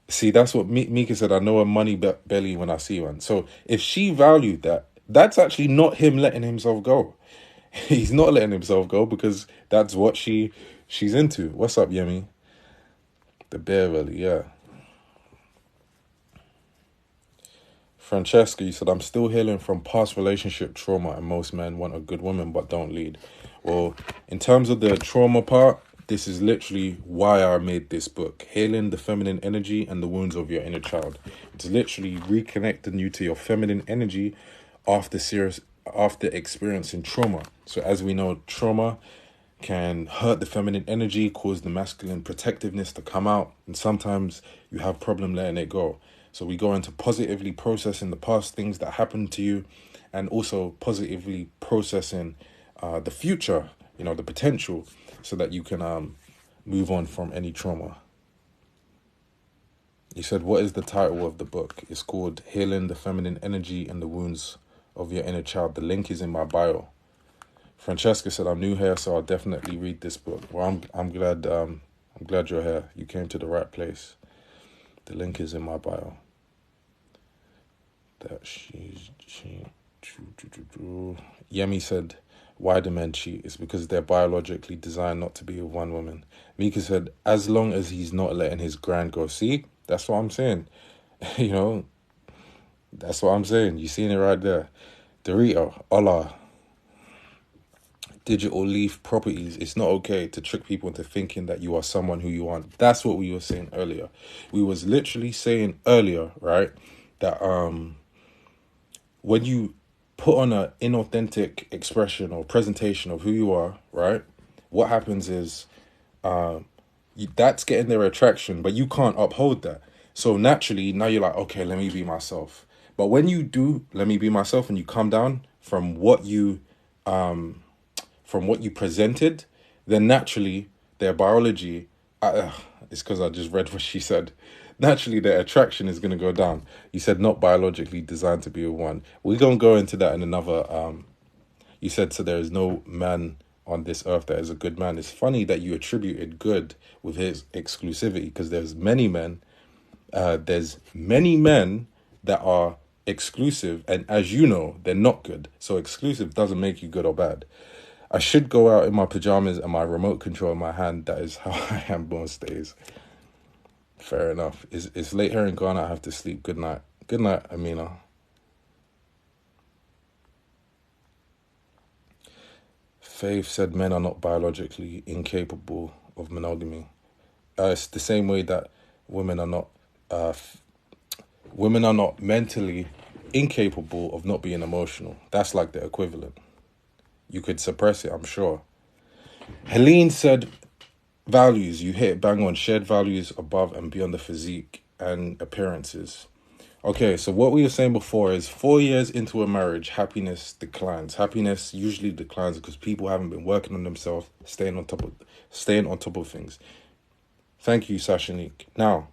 see, that's what Mika said, I know a money belly when I see one. So if she valued that, that's actually not him letting himself go. He's not letting himself go because that's what she's into. What's up, Yemi? The bear belly, yeah. Francesca, you said, I'm still healing from past relationship trauma, and most men want a good woman but don't lead. Well, in terms of the trauma part, this is literally why I made this book, Healing the Feminine Energy and the Wounds of Your Inner Child. It's literally reconnecting you to your feminine energy after experiencing trauma. So as we know, trauma can hurt the feminine energy, cause the masculine protectiveness to come out, and sometimes you have problem letting it go. So we go into positively processing the past things that happened to you, and also positively processing the future, the potential, so that you can move on from any trauma. You said, what is the title of the book? It's called Healing the Feminine Energy and the Wounds of Your Inner Child. The link is in my bio. Francesca said, I'm new here, so I'll definitely read this book. Well, I'm glad you're here. You came to the right place. The link is in my bio. Yemi said, why do men cheat? It's because they're biologically designed not to be with one woman. Mika said, as long as he's not letting his grind go. See, that's what I'm saying. That's what I'm saying. You seen it right there. Dorito, hola. Digital leaf properties. It's not okay to trick people into thinking that you are someone who you aren't. That's what we were saying earlier. We was literally saying earlier, right, that when you put on an inauthentic expression or presentation of who you are, right, what happens is that's getting their attraction, but you can't uphold that. So naturally, now you're like, okay, let me be myself. But when you do, let me be myself, and you come down from what you presented, then naturally their biology, it's because I just read what she said, naturally their attraction is going to go down. You said not biologically designed to be with one. We're going to go into that in another, you said, so there is no man on this earth that is a good man. It's funny that you attributed good with his exclusivity, because there's many men that are exclusive, and as you know, they're not good. So exclusive doesn't make you good or bad. I should go out in my pajamas and my remote control in my hand. That is how I am most days. Fair enough. It's late here in Ghana. I have to sleep. Good night. Good night, Amina. Faith said men are not biologically incapable of monogamy. It's the same way that women are not mentally incapable of not being emotional. That's like the equivalent. You could suppress it, I'm sure. Helene said, values, you hit bang on, shared values above and beyond the physique and appearances. Okay, so what we were saying before is 4 years into a marriage, happiness declines. Happiness usually declines because people haven't been working on themselves, staying on top of things. Thank you, Sashanique. Now,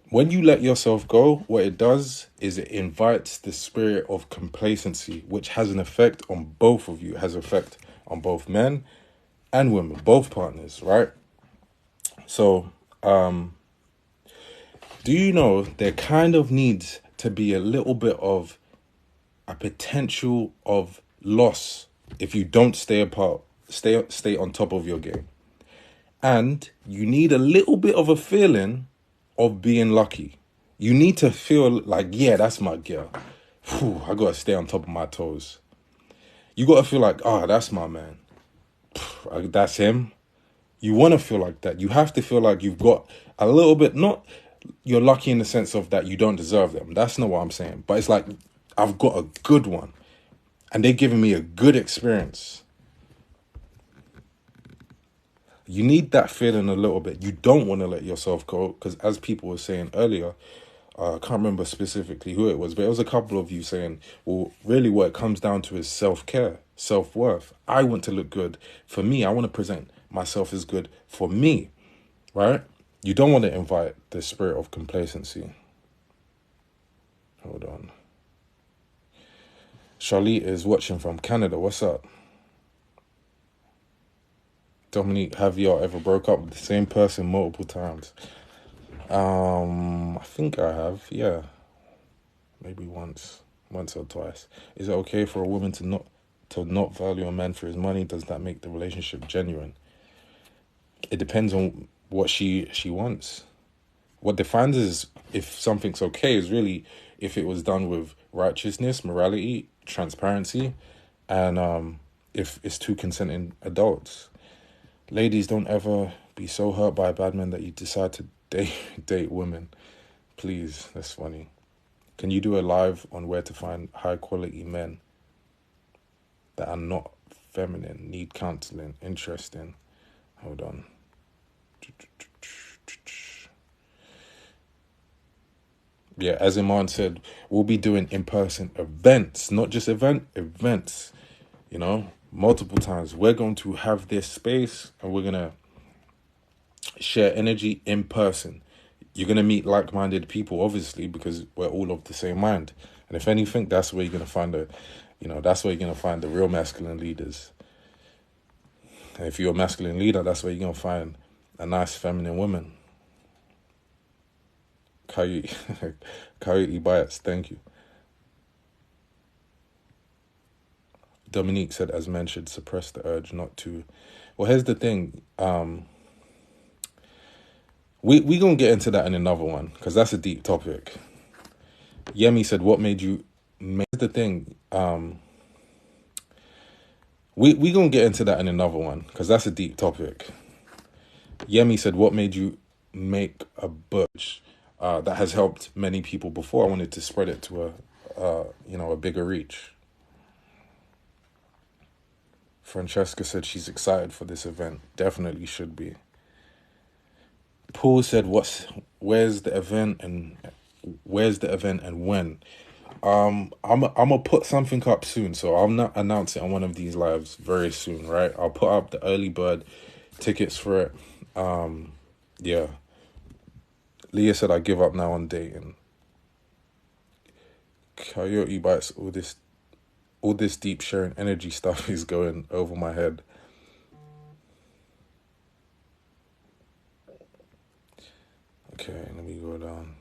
when you let yourself go, what it does is it invites the spirit of complacency, which has an effect on both of you. It has an effect on both men and women, both partners, right? So, do you know there kind of needs to be a little bit of a potential of loss if you don't stay on top of your game. And you need a little bit of a feeling of being lucky. You need to feel like, yeah, that's my girl. Whew, I gotta stay on top of my toes. You gotta feel like, oh, that's my man. That's him. You want to feel like that. You have to feel like you've got a little bit, not you're lucky in the sense of that you don't deserve them. That's not what I'm saying. But it's like, I've got a good one. And they're giving me a good experience. You need that feeling a little bit. You don't want to let yourself go. Because as people were saying earlier, I can't remember specifically who it was, but it was a couple of you saying, well, really what it comes down to is self-care, self-worth. I want to look good for me. I want to present myself as good for me, right? You don't want to invite the spirit of complacency. Hold on. Charlie is watching from Canada. What's up? Dominique, have y'all ever broke up with the same person multiple times? I think I have, yeah. Maybe once or twice. Is it okay for a woman to not value a man for his money? Does that make the relationship genuine? It depends on what she wants. What defines is if something's okay is really if it was done with righteousness, morality, transparency, and if it's two consenting adults. Ladies, don't ever be so hurt by a bad man that you decide to date women. Please, that's funny. Can you do a live on where to find high quality men that are not feminine, need counseling? Interesting. Hold on. Yeah, as Iman said, we'll be doing in-person events, not just events, you know, multiple times. We're going to have this space and we're going to share energy in person. You're going to meet like-minded people, obviously, because we're all of the same mind. And if anything, that's where you're going to find that's where you're going to find the real masculine leaders. And if you're a masculine leader, that's where you're going to find a nice feminine woman. Coyote Bites, thank you. Dominique said, as men should suppress the urge not to. Well, here's the thing. We gonna get into that in another one because that's a deep topic. Yemi said, what made you make the thing? We gonna get into that in another one because that's a deep topic. Yemi said, what made you make a butch that has helped many people before? I wanted to spread it to a bigger reach. Francesca said she's excited for this event. Definitely should be. Paul said, where's the event and when? I'm gonna put something up soon, so I'll not announce it on one of these lives very soon, right? I'll put up the early bird tickets for it. Yeah. Leah said, I give up now on dating. Coyote Bites, all this deep sharing energy stuff is going over my head. Okay, let me go down.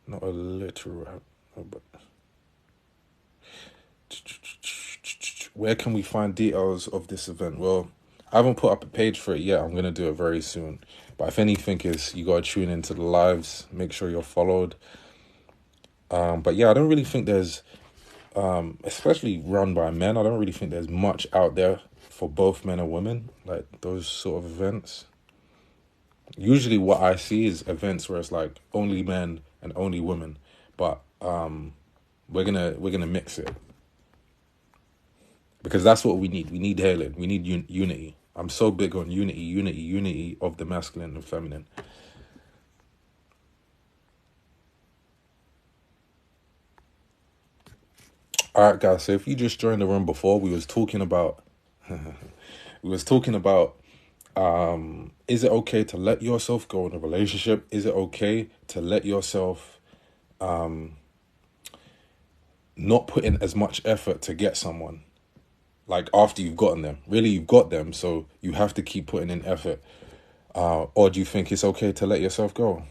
Not a literal, but where can we find details of this event? Well, I haven't put up a page for it yet. I'm going to do it very soon. But if anything is, you got to tune into the lives. Make sure you're followed. But yeah, I don't really think there's, especially run by men, I don't really think there's much out there for both men and women, like those sort of events. Usually what I see is events where it's like only men and only women. But we're gonna mix it. Because that's what we need. We need healing. We need unity. I'm so big on unity of the masculine and feminine. All right, guys. So if you just joined the room before, we was talking about, is it okay to let yourself go in a relationship? Is it okay to let yourself not put in as much effort to get someone? Like after you've gotten them. Really, you've got them, so you have to keep putting in effort. Or do you think it's okay to let yourself go?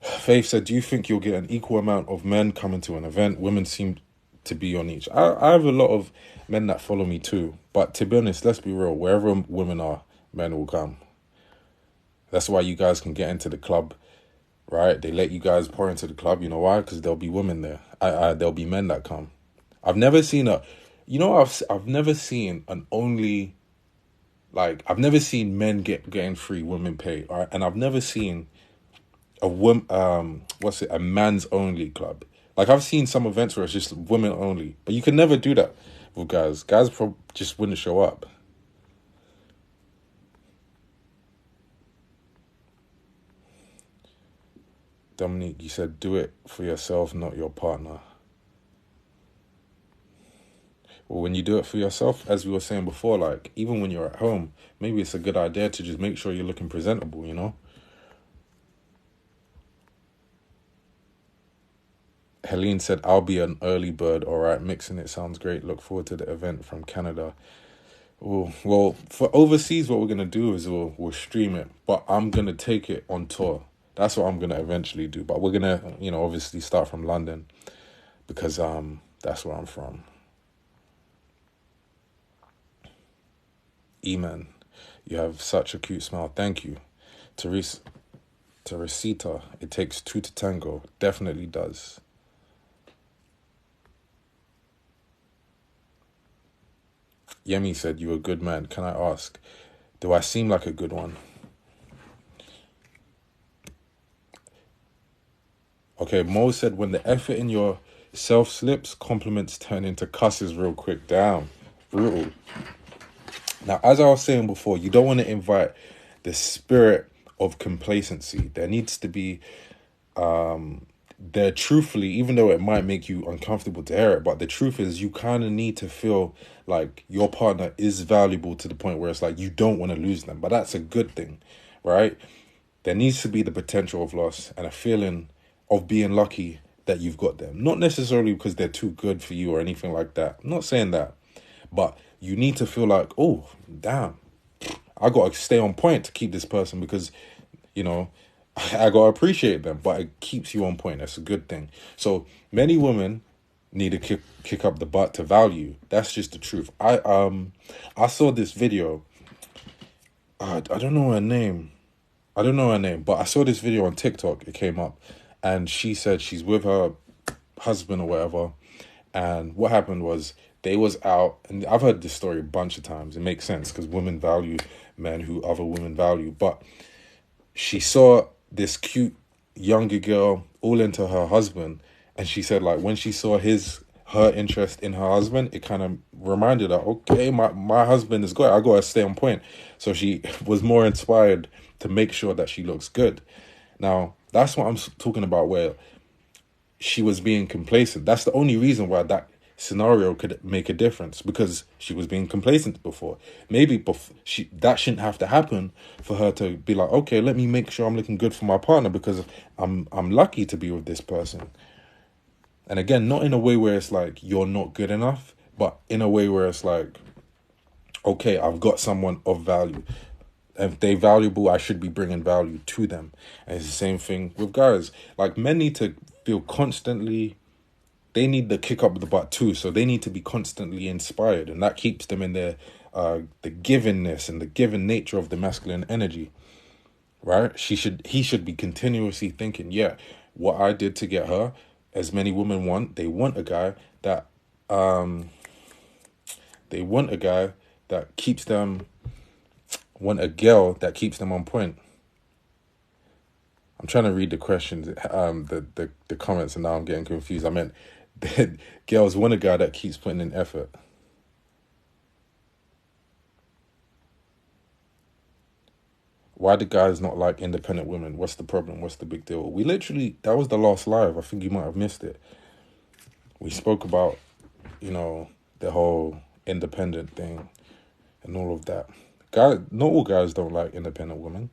Faith said, do you think you'll get an equal amount of men coming to an event? Women seem to be on each. I have a lot of men that follow me too. But to be honest, let's be real. Wherever women are, men will come. That's why you guys can get into the club, right? They let you guys pour into the club. You know why? Because there'll be women there. There'll be men that come. I've never seen I've never seen an only, like, I've never seen men getting free, women pay, all right? And I've never seen a man's only club. Like, I've seen some events where it's just women only, but you can never do that with guys. Guys just wouldn't show up. Dominique, you said do it for yourself, not your partner. Well, when you do it for yourself, as we were saying before, like, even when you're at home, maybe it's a good idea to just make sure you're looking presentable, you know? Helene said, I'll be an early bird. All right, mixing it sounds great. Look forward to the event from Canada. Oh, well, for overseas, what we're going to do is we'll stream it, but I'm going to take it on tour. That's what I'm going to eventually do. But we're going to, obviously start from London because that's where I'm from. E-man, you have such a cute smile. Thank you. Teresita, it takes two to tango. Definitely does. Yemi said, you a good man. Can I ask, do I seem like a good one? Okay, Mo said, when the effort in your self slips, compliments turn into cusses real quick. Damn, brutal. Now, as I was saying before, you don't want to invite the spirit of complacency. There needs to be, there truthfully, even though it might make you uncomfortable to hear it, but the truth is you kind of need to feel like your partner is valuable to the point where it's like you don't want to lose them. But that's a good thing, right? There needs to be the potential of loss and a feeling of being lucky that you've got them. Not necessarily because they're too good for you or anything like that. I'm not saying that. But you need to feel like, oh, damn, I got to stay on point to keep this person because, I got to appreciate them. But it keeps you on point. That's a good thing. So many women need to kick up the butt to value. That's just the truth. I saw this video. I don't know her name. But I saw this video on TikTok. It came up. And she said she's with her husband or whatever. And what happened was they was out. And I've heard this story a bunch of times. It makes sense because women value men who other women value. But she saw this cute younger girl all into her husband. And she said, like, when she saw her interest in her husband, it kind of reminded her, okay, my husband is good. I got to stay on point. So she was more inspired to make sure that she looks good. Now, that's what I'm talking about, where she was being complacent. That's the only reason why that scenario could make a difference, because she was being complacent before. Maybe that shouldn't have to happen for her to be like, okay, let me make sure I'm looking good for my partner because I'm lucky to be with this person. And again, not in a way where it's like you're not good enough, but in a way where it's like, okay, I've got someone of value. If they're valuable, I should be bringing value to them. And it's the same thing with guys. Like, men need to feel constantly, they need the kick up the butt too. So they need to be constantly inspired. And that keeps them in their, the givenness and the given nature of the masculine energy, right? He should be continuously thinking, yeah, what I did to get her, as many women want, they want a guy that, keeps them, want a girl that keeps them on point. I'm trying to read the questions, the comments, and now I'm getting confused. I meant girls want a guy that keeps putting in effort. Why do guys not like independent women? What's the problem? What's the big deal? That was the last live. I think you might have missed it. We spoke about, the whole independent thing and all of that. Guys, not all guys don't like independent women.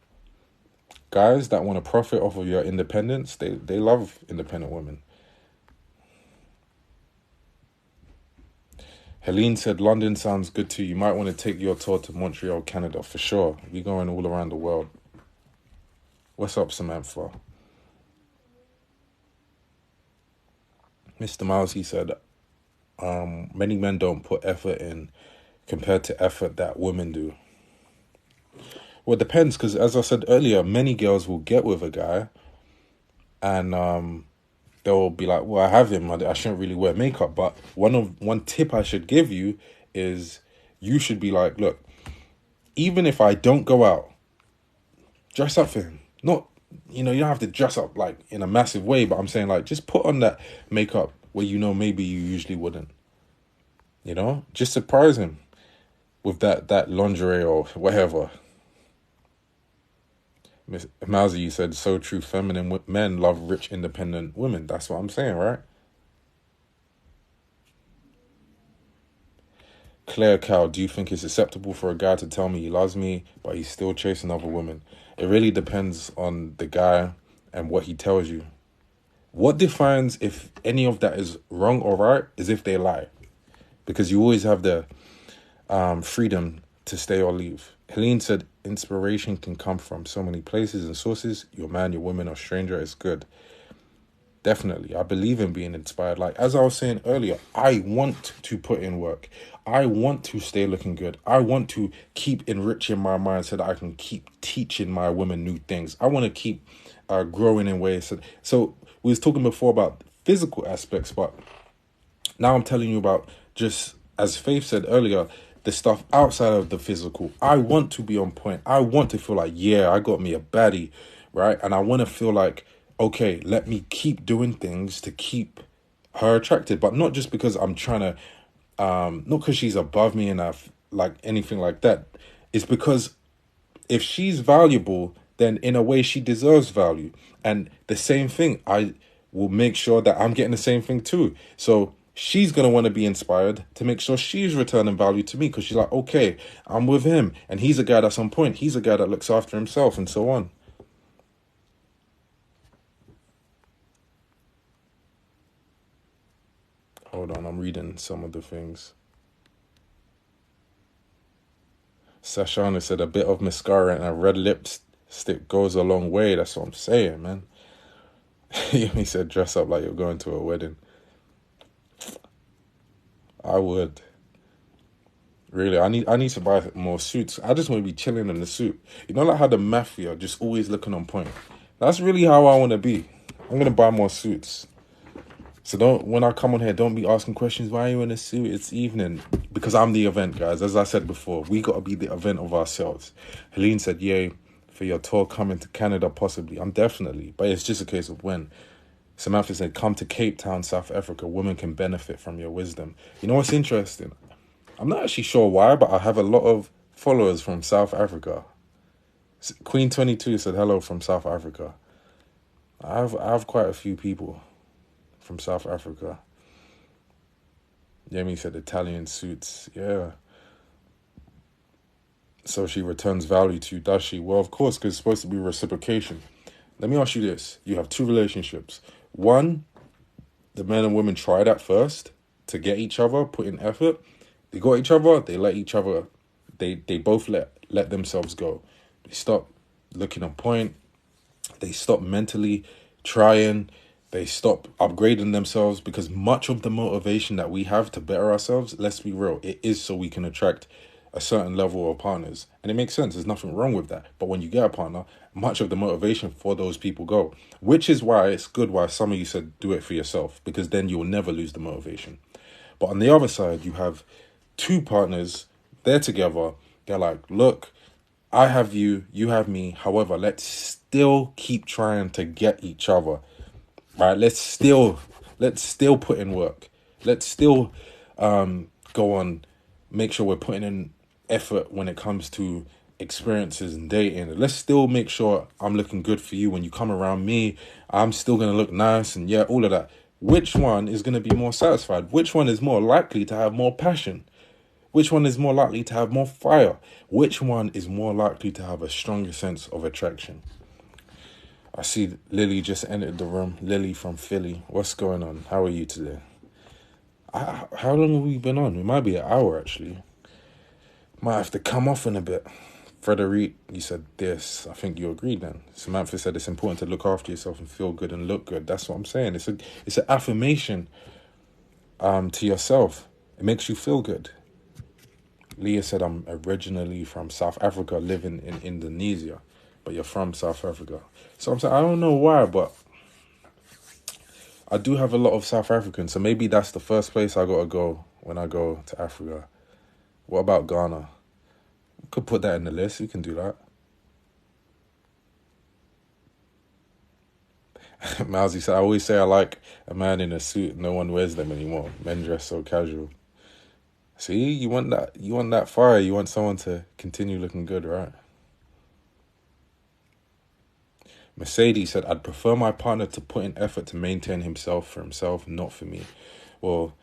Guys that want to profit off of your independence, they love independent women. Helene said, London sounds good too. You might want to take your tour to Montreal, Canada, for sure. We're going all around the world. What's up, Samantha? Mr. Miles, he said, many men don't put effort in compared to effort that women do. Well, it depends, because as I said earlier, many girls will get with a guy and they'll be like, well, I have him. I shouldn't really wear makeup. But one tip I should give you is you should be like, look, even if I don't go out, dress up for him. Not, you don't have to dress up like in a massive way, but I'm saying like just put on that makeup where maybe you usually wouldn't. Just surprise him with that lingerie or whatever. Miss Mauser, you said so true. Feminine men love rich, independent women. That's what I'm saying, right? Claire Cow, do you think it's acceptable for a guy to tell me he loves me, but he's still chasing other women? It really depends on the guy and what he tells you. What defines if any of that is wrong or right is if they lie. Because you always have the freedom to stay or leave. Helene said, inspiration can come from so many places and sources. Your man, your woman, or stranger is good. Definitely. I believe in being inspired. Like, as I was saying earlier, I want to put in work. I want to stay looking good. I want to keep enriching my mind so that I can keep teaching my women new things. I want to keep growing in ways. So we was talking before about physical aspects, but now I'm telling you about, just as Faith said earlier, the stuff outside of the physical. I want to be on point. I want to feel like, yeah, I got me a baddie, right? And I want to feel like, okay, let me keep doing things to keep her attracted, but not just because I'm trying to, not because she's above me and like anything like that. It's because if she's valuable, then in a way she deserves value. And the same thing, I will make sure that I'm getting the same thing too. So she's going to want to be inspired to make sure she's returning value to me, because she's like, okay, I'm with him and he's a guy that's on point. He's a guy that looks after himself and so on. Hold on, I'm reading some of the things. Sashana said a bit of mascara and a red lipstick goes a long way. That's what I'm saying, man. He said dress up like you're going to a wedding. I would. Really, I need to buy more suits. I just want to be chilling in the suit. Like how the mafia just always looking on point. That's really how I want to be. I'm going to buy more suits. So when I come on here, don't be asking questions. Why are you in a suit? It's evening. Because I'm the event, guys. As I said before, we got to be the event of ourselves. Helene said, yay, for your tour coming to Canada, possibly. I'm definitely. But it's just a case of when. Samantha said, come to Cape Town, South Africa. Women can benefit from your wisdom. You know what's interesting? I'm not actually sure why, but I have a lot of followers from South Africa. Queen 22 said, hello from South Africa. I have quite a few people from South Africa. Yemi said Italian suits. Yeah. So she returns value to you, does she? Well, of course, because it's supposed to be reciprocation. Let me ask you this. You have two relationships. One, the men and women tried at first to get each other, put in effort. They got each other, they let each other, they both let themselves go. They stop looking on point. They stop mentally trying. They stop upgrading themselves, because much of the motivation that we have to better ourselves, let's be real, it is so we can attract a certain level of partners. And it makes sense. There's nothing wrong with that. But when you get a partner, much of the motivation for those people go. Which is why it's good why some of you said do it for yourself, because then you will never lose the motivation. But on the other side, you have two partners. They're together. They're like, look, I have you, you have me. However, let's still keep trying to get each other. Right? Let's still put in work. Let's still go on, make sure we're putting in effort when it comes to experiences and dating. Let's still make sure I'm looking good for you when you come around me. I'm still going to look nice and yeah, all of that. Which one is going to be more satisfied? Which one is more likely to have more passion? Which one is more likely to have more fire? Which one is more likely to have a stronger sense of attraction? I see Lily just entered the room. Lily from Philly. What's going on? How are you today? How long have we been on? It might be an hour, actually. Might have to come off in a bit. Frederic, you said this. I think you agreed then. Samantha said it's important to look after yourself and feel good and look good. That's what I'm saying. It's an affirmation to yourself. It makes you feel good. Leah said, I'm originally from South Africa, living in Indonesia, but you're from South Africa. So I'm saying, I don't know why, but I do have a lot of South Africans. So maybe that's the first place I got to go when I go to Africa. What about Ghana? Could put that in the list. We can do that. Mousy said, I always say I like a man in a suit. No one wears them anymore. Men dress so casual. See, you want that. You want that fire. You want someone to continue looking good, right? Mercedes said, I'd prefer my partner to put in effort to maintain himself for himself, not for me. Well,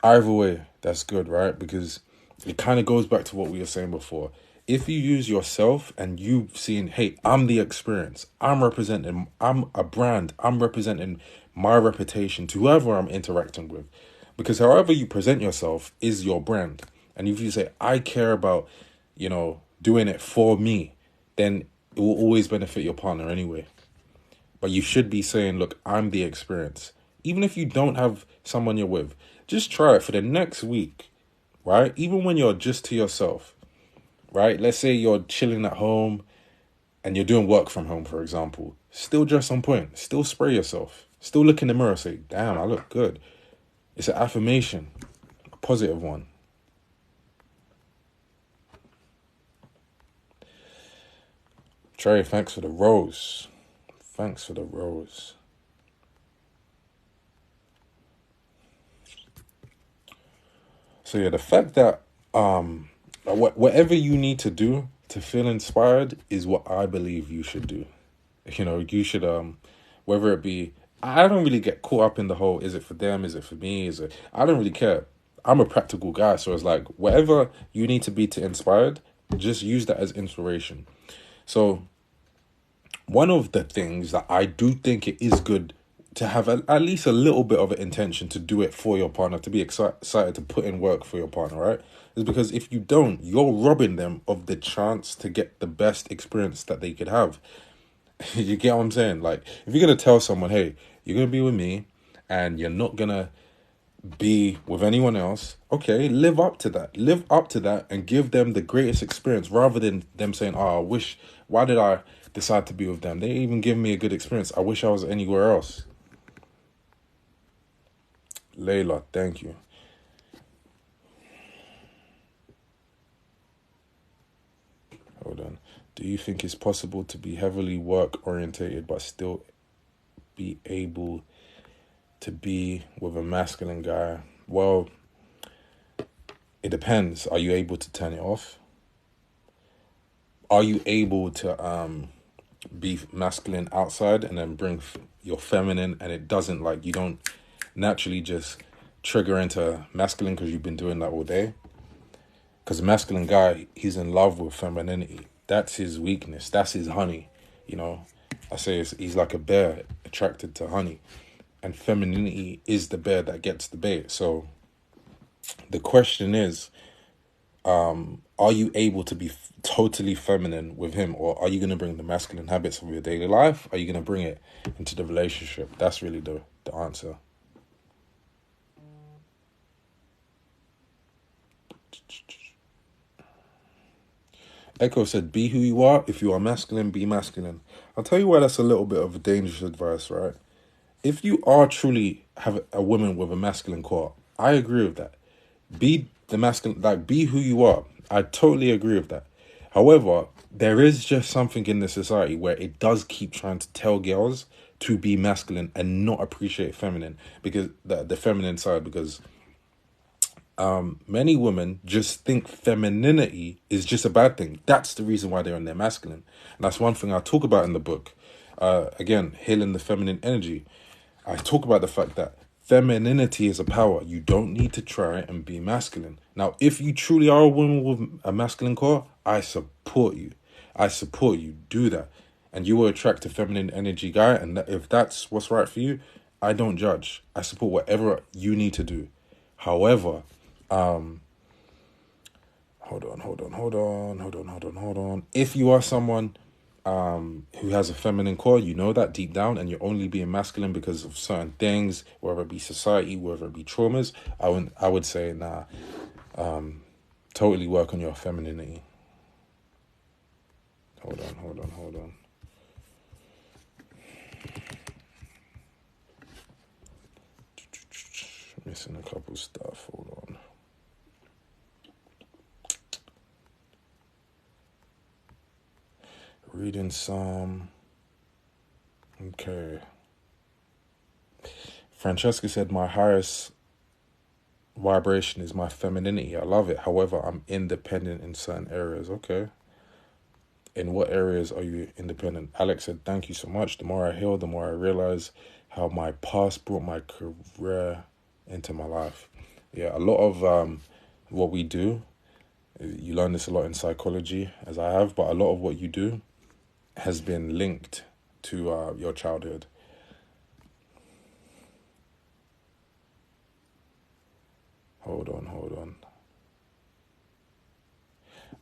either way, that's good, right? Because it kind of goes back to what we were saying before. If you use yourself and you've seen, hey, I'm the experience, I'm a brand, I'm representing my reputation to whoever I'm interacting with. Because however you present yourself is your brand. And if you say, I care about, doing it for me, then it will always benefit your partner anyway. But you should be saying, look, I'm the experience. Even if you don't have someone you're with, just try it for the next week, right? Even when you're just to yourself, right? Let's say you're chilling at home and you're doing work from home, for example. Still dress on point. Still spray yourself. Still look in the mirror, say, damn, I look good. It's an affirmation, a positive one. Trey, thanks for the rose. Thanks for the rose. So yeah, the fact that whatever you need to do to feel inspired is what I believe you should do. You should whether it be, I don't really get caught up in the whole, is it for them, is it for me, I don't really care. I'm a practical guy, so it's like whatever you need to be to inspired, just use that as inspiration. So one of the things that I do think it is good to have at least a little bit of an intention to do it for your partner, to be excited to put in work for your partner, right? Is because if you don't, you're robbing them of the chance to get the best experience that they could have. You get what I'm saying? Like, if you're going to tell someone, hey, you're going to be with me and you're not going to be with anyone else, okay, live up to that. Live up to that and give them the greatest experience rather than them saying, oh, why did I decide to be with them? They didn't even give me a good experience. I wish I was anywhere else. Layla, thank you. Hold on. Do you think it's possible to be heavily work orientated but still be able to be with a masculine guy? Well, it depends. Are you able to turn it off? Are you able to be masculine outside and then bring your feminine, and it doesn't, like, you don't naturally just trigger into masculine because you've been doing that all day? Because a masculine guy, he's in love with femininity. That's his weakness. That's his honey. I say he's like a bear attracted to honey. And femininity is the bear that gets the bait. So the question is, are you able to be totally feminine with him? Or are you going to bring the masculine habits of your daily life? Are you going to bring it into the relationship? That's really the answer. Echo said, be who you are. If you are masculine, be masculine. I'll tell you why that's a little bit of dangerous advice, right? If you are truly have a woman with a masculine core, I agree with that. Be the masculine, like, be who you are. I totally agree with that. However, there is just something in the society where it does keep trying to tell girls to be masculine and not appreciate feminine, because the feminine side, because many women just think femininity is just a bad thing. That's the reason why they're in their masculine. And that's one thing I talk about in the book. Again, healing the feminine energy. I talk about the fact that femininity is a power. You don't need to try and be masculine. Now, if you truly are a woman with a masculine core, I support you. I support you. Do that. And you will attract a feminine energy guy. And if that's what's right for you, I don't judge. I support whatever you need to do. However, hold on. If you are someone who has a feminine core, you know that deep down, and you're only being masculine because of certain things, whether it be society, whether it be traumas, I would say, nah, Totally work on your femininity. Hold on. Missing a couple stuff. Hold on. Reading some. Okay. Francesca said, my highest vibration is my femininity. I love it. However, I'm independent in certain areas. Okay. In what areas are you independent? Alex said, thank you so much. The more I heal, the more I realize how my past brought my career into my life. Yeah, a lot of what we do, you learn this a lot in psychology, as I have, but a lot of what you do has been linked to your childhood. Hold on.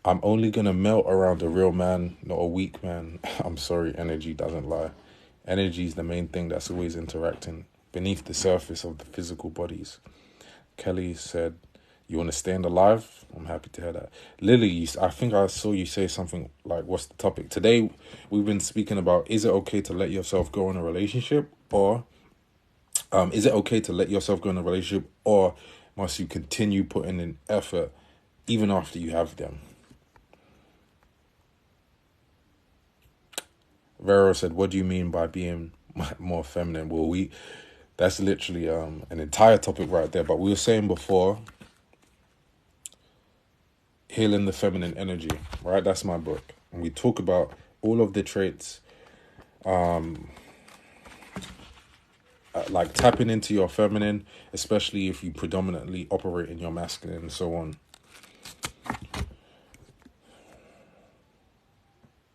I'm only going to melt around a real man, not a weak man. I'm sorry, energy doesn't lie. Energy is the main thing that's always interacting beneath the surface of the physical bodies. Kelly said, you want to stand alive? I'm happy to hear that. Lily, I think I saw you say something like, what's the topic? Today, we've been speaking about, is it okay to let yourself go in a relationship? Or is it okay to let yourself go in a relationship? Or must you continue putting in effort even after you have them? Vero said, what do you mean by being more feminine? Well, that's literally an entire topic right there. But we were saying before, Healing the Feminine Energy, right? That's my book. And we talk about all of the traits, like tapping into your feminine, especially if you predominantly operate in your masculine and so on.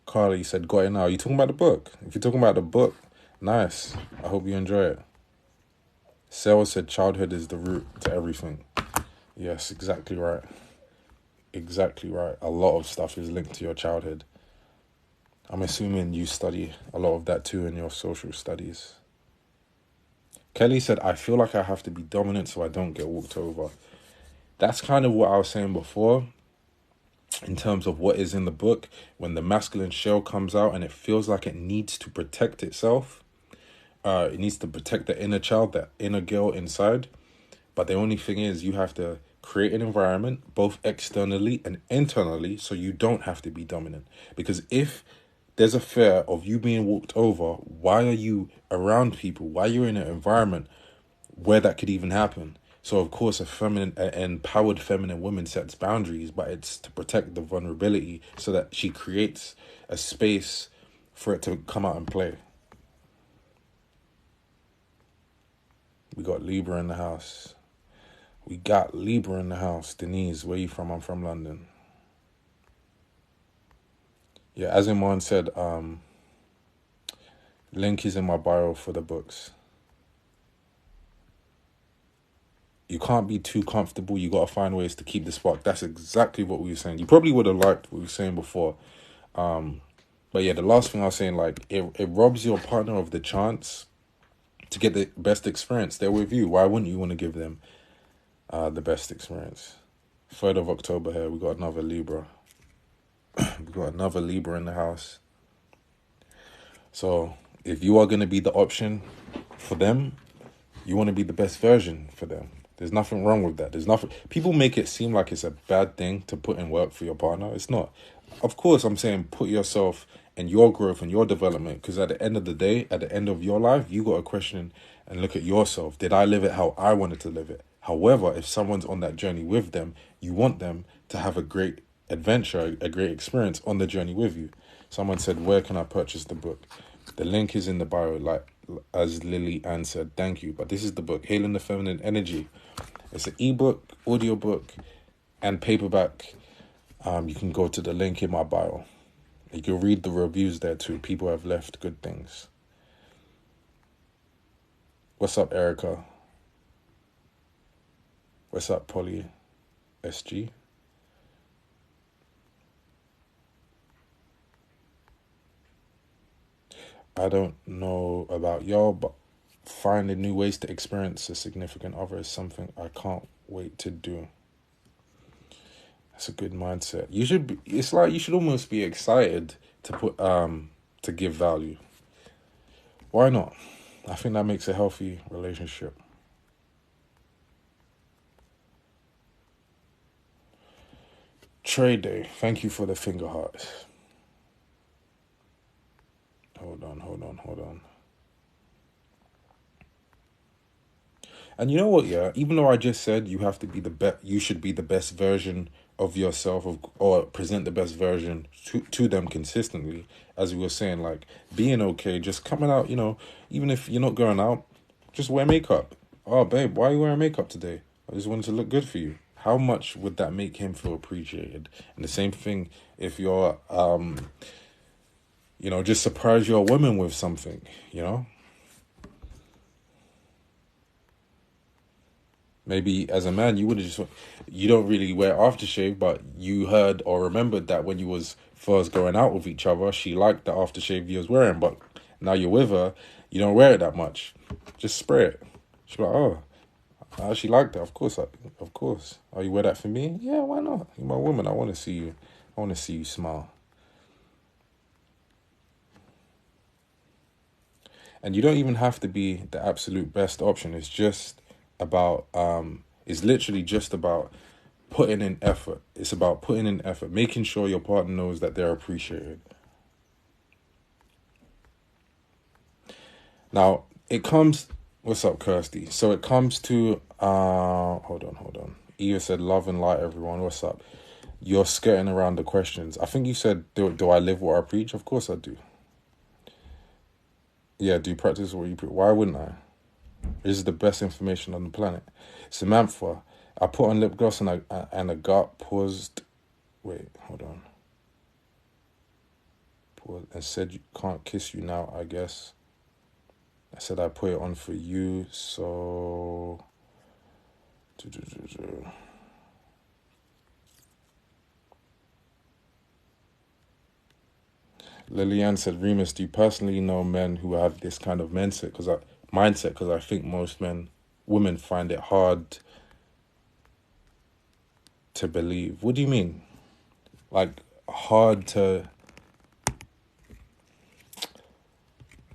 Carly said, got it now. You talking about the book? If you're talking about the book, nice. I hope you enjoy it. Sarah said, childhood is the root to everything. Yes, exactly right. Exactly right. A lot of stuff is linked to your childhood. I'm assuming you study a lot of that too in your social studies. Kelly said, I feel like I have to be dominant so I don't get walked over. That's kind of what I was saying before in terms of what is in the book. When the masculine shell comes out and it feels like it needs to protect itself, it needs to protect the inner child, that inner girl inside. But the only thing is you have to create an environment, both externally and internally, so you don't have to be dominant. Because if there's a fear of you being walked over, why are you around people? Why are you in an environment where that could even happen? So, of course, an empowered feminine woman sets boundaries, but it's to protect the vulnerability so that she creates a space for it to come out and play. We got Libra in the house. Denise, where you from? I'm from London. Yeah, as Iman said, link is in my bio for the books. You can't be too comfortable. You got to find ways to keep the spark. That's exactly what we were saying. You probably would have liked what we were saying before. But yeah, the last thing I was saying, like, it robs your partner of the chance to get the best experience. They're with you. Why wouldn't you want to give them the best experience? 3rd of October here, we got another Libra. We got another Libra in the house. So if you are going to be the option for them, you want to be the best version for them. There's nothing wrong with that. People make it seem like it's a bad thing to put in work for your partner. It's not. Of course, I'm saying put yourself in your growth and your development, because at the end of the day, at the end of your life, you got to question and look at yourself. Did I live it how I wanted to live it? However, if someone's on that journey with them, you want them to have a great adventure, a great experience on the journey with you. Someone said, where can I purchase the book? The link is in the bio, like as Lily Ann said, thank you. But this is the book, Healing the Feminine Energy. It's an ebook, audiobook, and paperback. You can go to the link in my bio. You can read the reviews there too. People have left good things. What's up, Erica? What's up, Polly SG? I don't know about y'all, but finding new ways to experience a significant other is something I can't wait to do. That's a good mindset. You should be, it's like you should almost be excited to to give value. Why not? I think that makes a healthy relationship. Trade day. Thank you for the finger heart. Hold on, hold on, hold on. And you know what? Yeah, even though I just said you have to be the best, you should be the best version of yourself, or present the best version to them consistently. As we were saying, like being okay, just coming out. Even if you're not going out, just wear makeup. Oh, babe, why are you wearing makeup today? I just wanted to look good for you. How much would that make him feel appreciated? And the same thing if you're, just surprise your woman with something. You know, maybe as a man, you would have just, you don't really wear aftershave, but you heard or remembered that when you was first going out with each other, she liked the aftershave you was wearing, but now you're with her, you don't wear it that much. Just spray it. She's like, oh, I actually like that. Of course, of course. Oh, you wear that for me? Yeah, why not? You're my woman. I want to see you. I want to see you smile. And you don't even have to be the absolute best option. It's just about it's literally just about putting in effort. It's about putting in effort, making sure your partner knows that they're appreciated. Now, it comes, what's up, Kirsty? So it comes to hold on. Eva said, love and light, everyone. What's up? You're skirting around the questions. I think you said, do I live what I preach? Of course I do. Yeah, do you practice what you preach? Why wouldn't I? This is the best information on the planet. Samantha, I put on lip gloss and a gut paused. Wait, hold on. Paused and said you can't kiss you now, I guess. I said I put it on for you, so. Lillian said, Remus, do you personally know men who have this kind of mindset? Because I think most women find it hard to believe. What do you mean? Like, hard to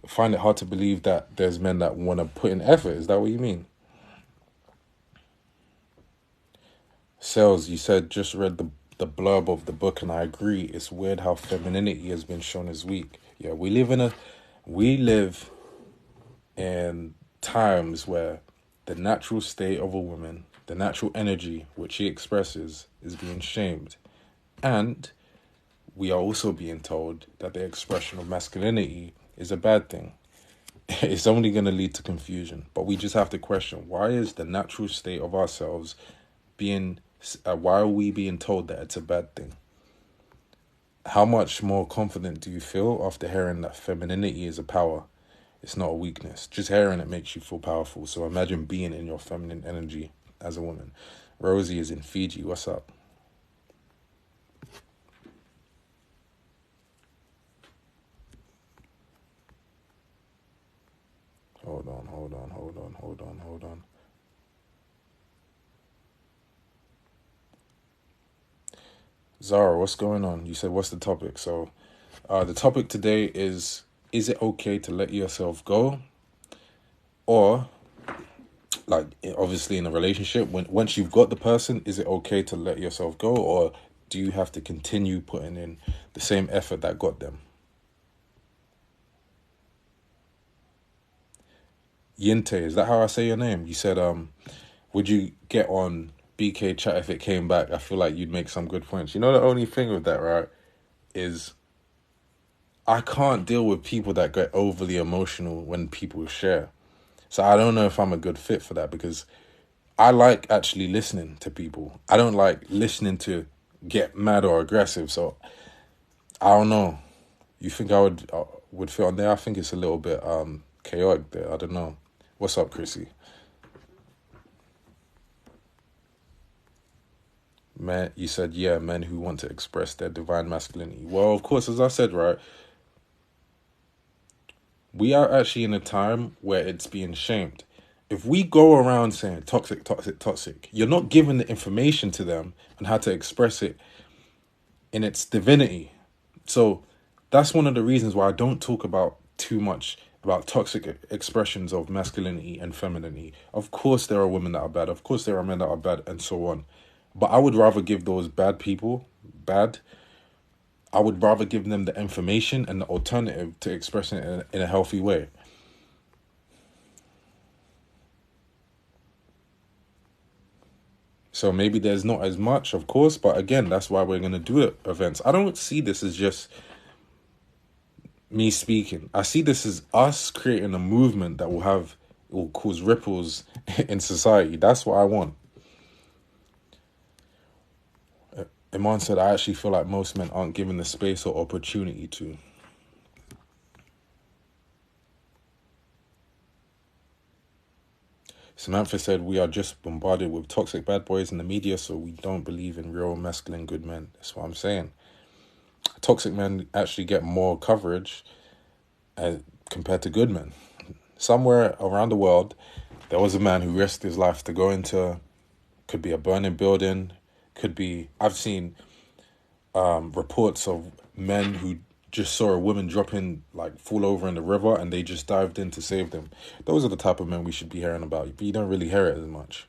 find it hard to believe that there's men that want to put in effort. Is that what you mean? Sales, you said just read the blurb of the book, and I agree. It's weird how femininity has been shown as weak. Yeah, we live in times where the natural state of a woman, the natural energy which she expresses, is being shamed. And we are also being told that the expression of masculinity is a bad thing. It's only going to lead to confusion. But we just have to question, why is the natural state of ourselves why are we being told that it's a bad thing? How much more confident do you feel after hearing that femininity is a power? It's not a weakness. Just hearing it makes you feel powerful. So imagine being in your feminine energy as a woman. Rosie is in Fiji. What's up? Hold on. Zara, what's going on? You said, what's the topic? So the topic today is it okay to let yourself go? Or, like, obviously in a relationship, once you've got the person, is it okay to let yourself go? Or do you have to continue putting in the same effort that got them? Yinte, is that how I say your name? You said, would you get on BK chat if it came back? I feel like you'd make some good points. You know, the only thing with that, right, is I can't deal with people that get overly emotional when people share. So I don't know if I'm a good fit for that, because I like actually listening to people. I don't like listening to get mad or aggressive. So I don't know. You think I would fit on there? I think it's a little bit chaotic there. I don't know. What's up, Chrissy? Man, you said, yeah, men who want to express their divine masculinity. Well, of course, as I said, right, we are actually in a time where it's being shamed. if we go around saying toxic, toxic, toxic, you're not giving the information to them on how to express it in its divinity. So that's one of the reasons why I don't talk about too much about toxic expressions of masculinity and femininity. Of course, there are women that are bad. Of course, there are men that are bad, and so on. But I would rather give those bad people bad. I would rather give them the information and the alternative to expressing it in a healthy way. So maybe there's not as much, of course, but again, that's why we're going to do it, events. I don't see this as just me speaking. I see this as us creating a movement that will cause ripples in society. That's what I want. Iman said, I actually feel like most men aren't given the space or opportunity to. Samantha said, we are just bombarded with toxic bad boys in the media, so we don't believe in real masculine good men. That's what I'm saying. Toxic men actually get more coverage compared to good men. Somewhere around the world, there was a man who risked his life to go into, could be a burning building, could be, I've seen reports of men who just saw a woman fall over in the river, and they just dived in to save them. Those are the type of men we should be hearing about, but you don't really hear it as much.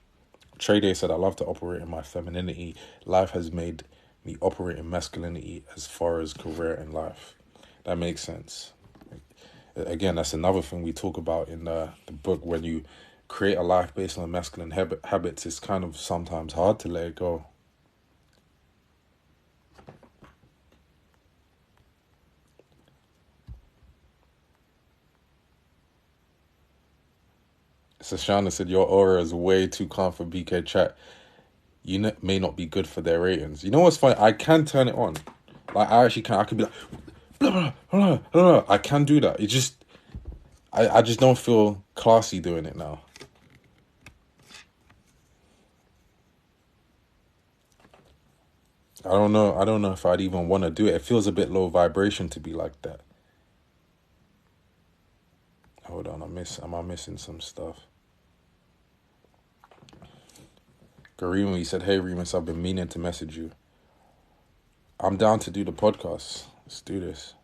Trade said, I love to operate in my femininity. Life has made me operate in masculinity as far as career and life. That makes sense. Again, that's another thing we talk about in the book. When you create a life based on masculine habits, it's kind of sometimes hard to let it go. Sashana said, your aura is way too calm for BK chat. You may not be good for their ratings. You know what's funny? I can turn it on. Like, I actually can. I can be like, blah, blah, blah, blah, blah. I can do that. It just, I just don't feel classy doing it now. I don't know. I don't know if I'd even want to do it. It feels a bit low vibration to be like that. Hold on. Am I missing some stuff? Garima, he said, hey, Reemus, I've been meaning to message you. I'm down to do the podcast. Let's do this.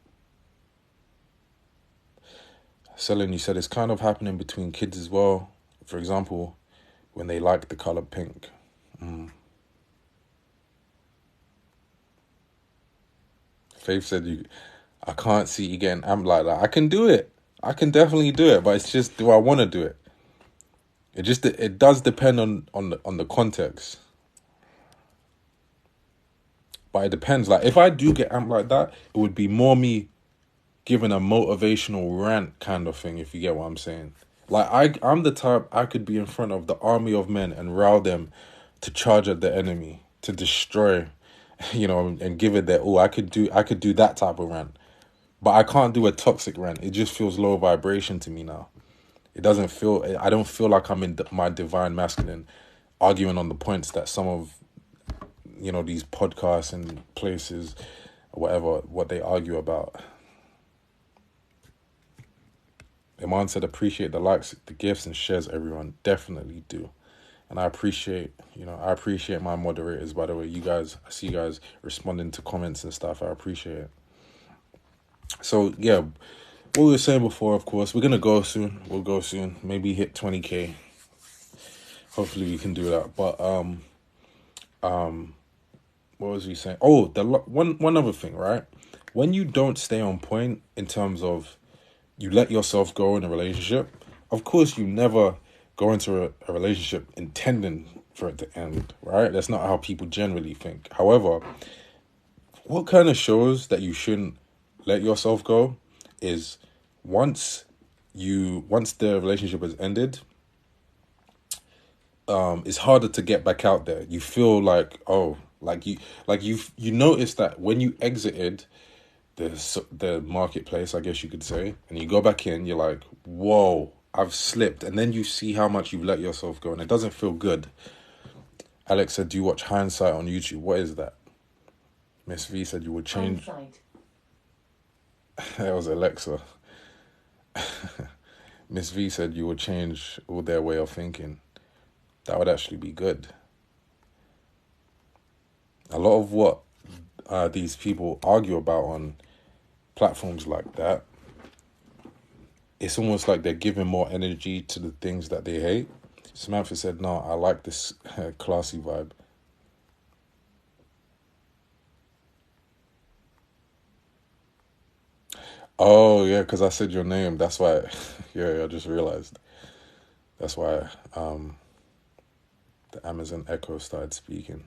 Selin, you said it's kind of happening between kids as well. For example, when they like the color pink. Faith said, I can't see you getting amped like that. I can do it. I can definitely do it, but it's just, do I want to do it? It does depend on the context. But it depends. Like, if I do get amped like that, it would be more me giving a motivational rant kind of thing, if you get what I'm saying. Like, I'm the type, I could be in front of the army of men and rile them to charge at the enemy, to destroy, and give it their all. I could do that type of rant. But I can't do a toxic rant. It just feels low vibration to me now. I don't feel like I'm in my divine masculine arguing on the points that some of, these podcasts and places or whatever, what they argue about. Iman said, appreciate the likes, the gifts and shares, everyone. Definitely do. And I appreciate my moderators, by the way. I see you guys responding to comments and stuff. I appreciate it. So, yeah, what we were saying before, of course, we're going to go soon. We'll go soon. Maybe hit 20K. Hopefully we can do that. But, what was we saying? Oh, one other thing, right? When you don't stay on point in terms of you let yourself go in a relationship, of course you never go into a relationship intending for it to end, right? That's not how people generally think. However, what kind of shows that you shouldn't let yourself go is once the relationship has ended, it's harder to get back out there. You feel like, you notice that when you exited the marketplace, I guess you could say, and you go back in, you're like, whoa, I've slipped. And then you see how much you've let yourself go, and it doesn't feel good. Alex said, do you watch Hindsight on YouTube? What is that? Miss V said you would change. Hindsight. That was Alexa. Miss V said you would change all their way of thinking. That would actually be good. A lot of what these people argue about on platforms like that, it's almost like they're giving more energy to the things that they hate. Samantha said, no, I like this classy vibe. Oh, yeah, because I said your name. That's why. Yeah, I just realized. That's why the Amazon Echo started speaking.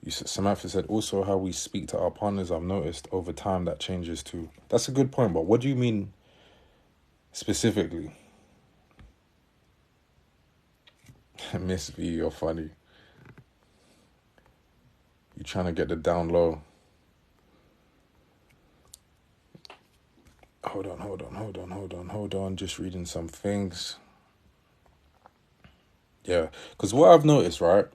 Samantha said, also how we speak to our partners, I've noticed over time that changes too. That's a good point, but what do you mean specifically? Miss V, you're funny. You're trying to get the down low. Hold on. Just reading some things. Yeah, because what I've noticed, right,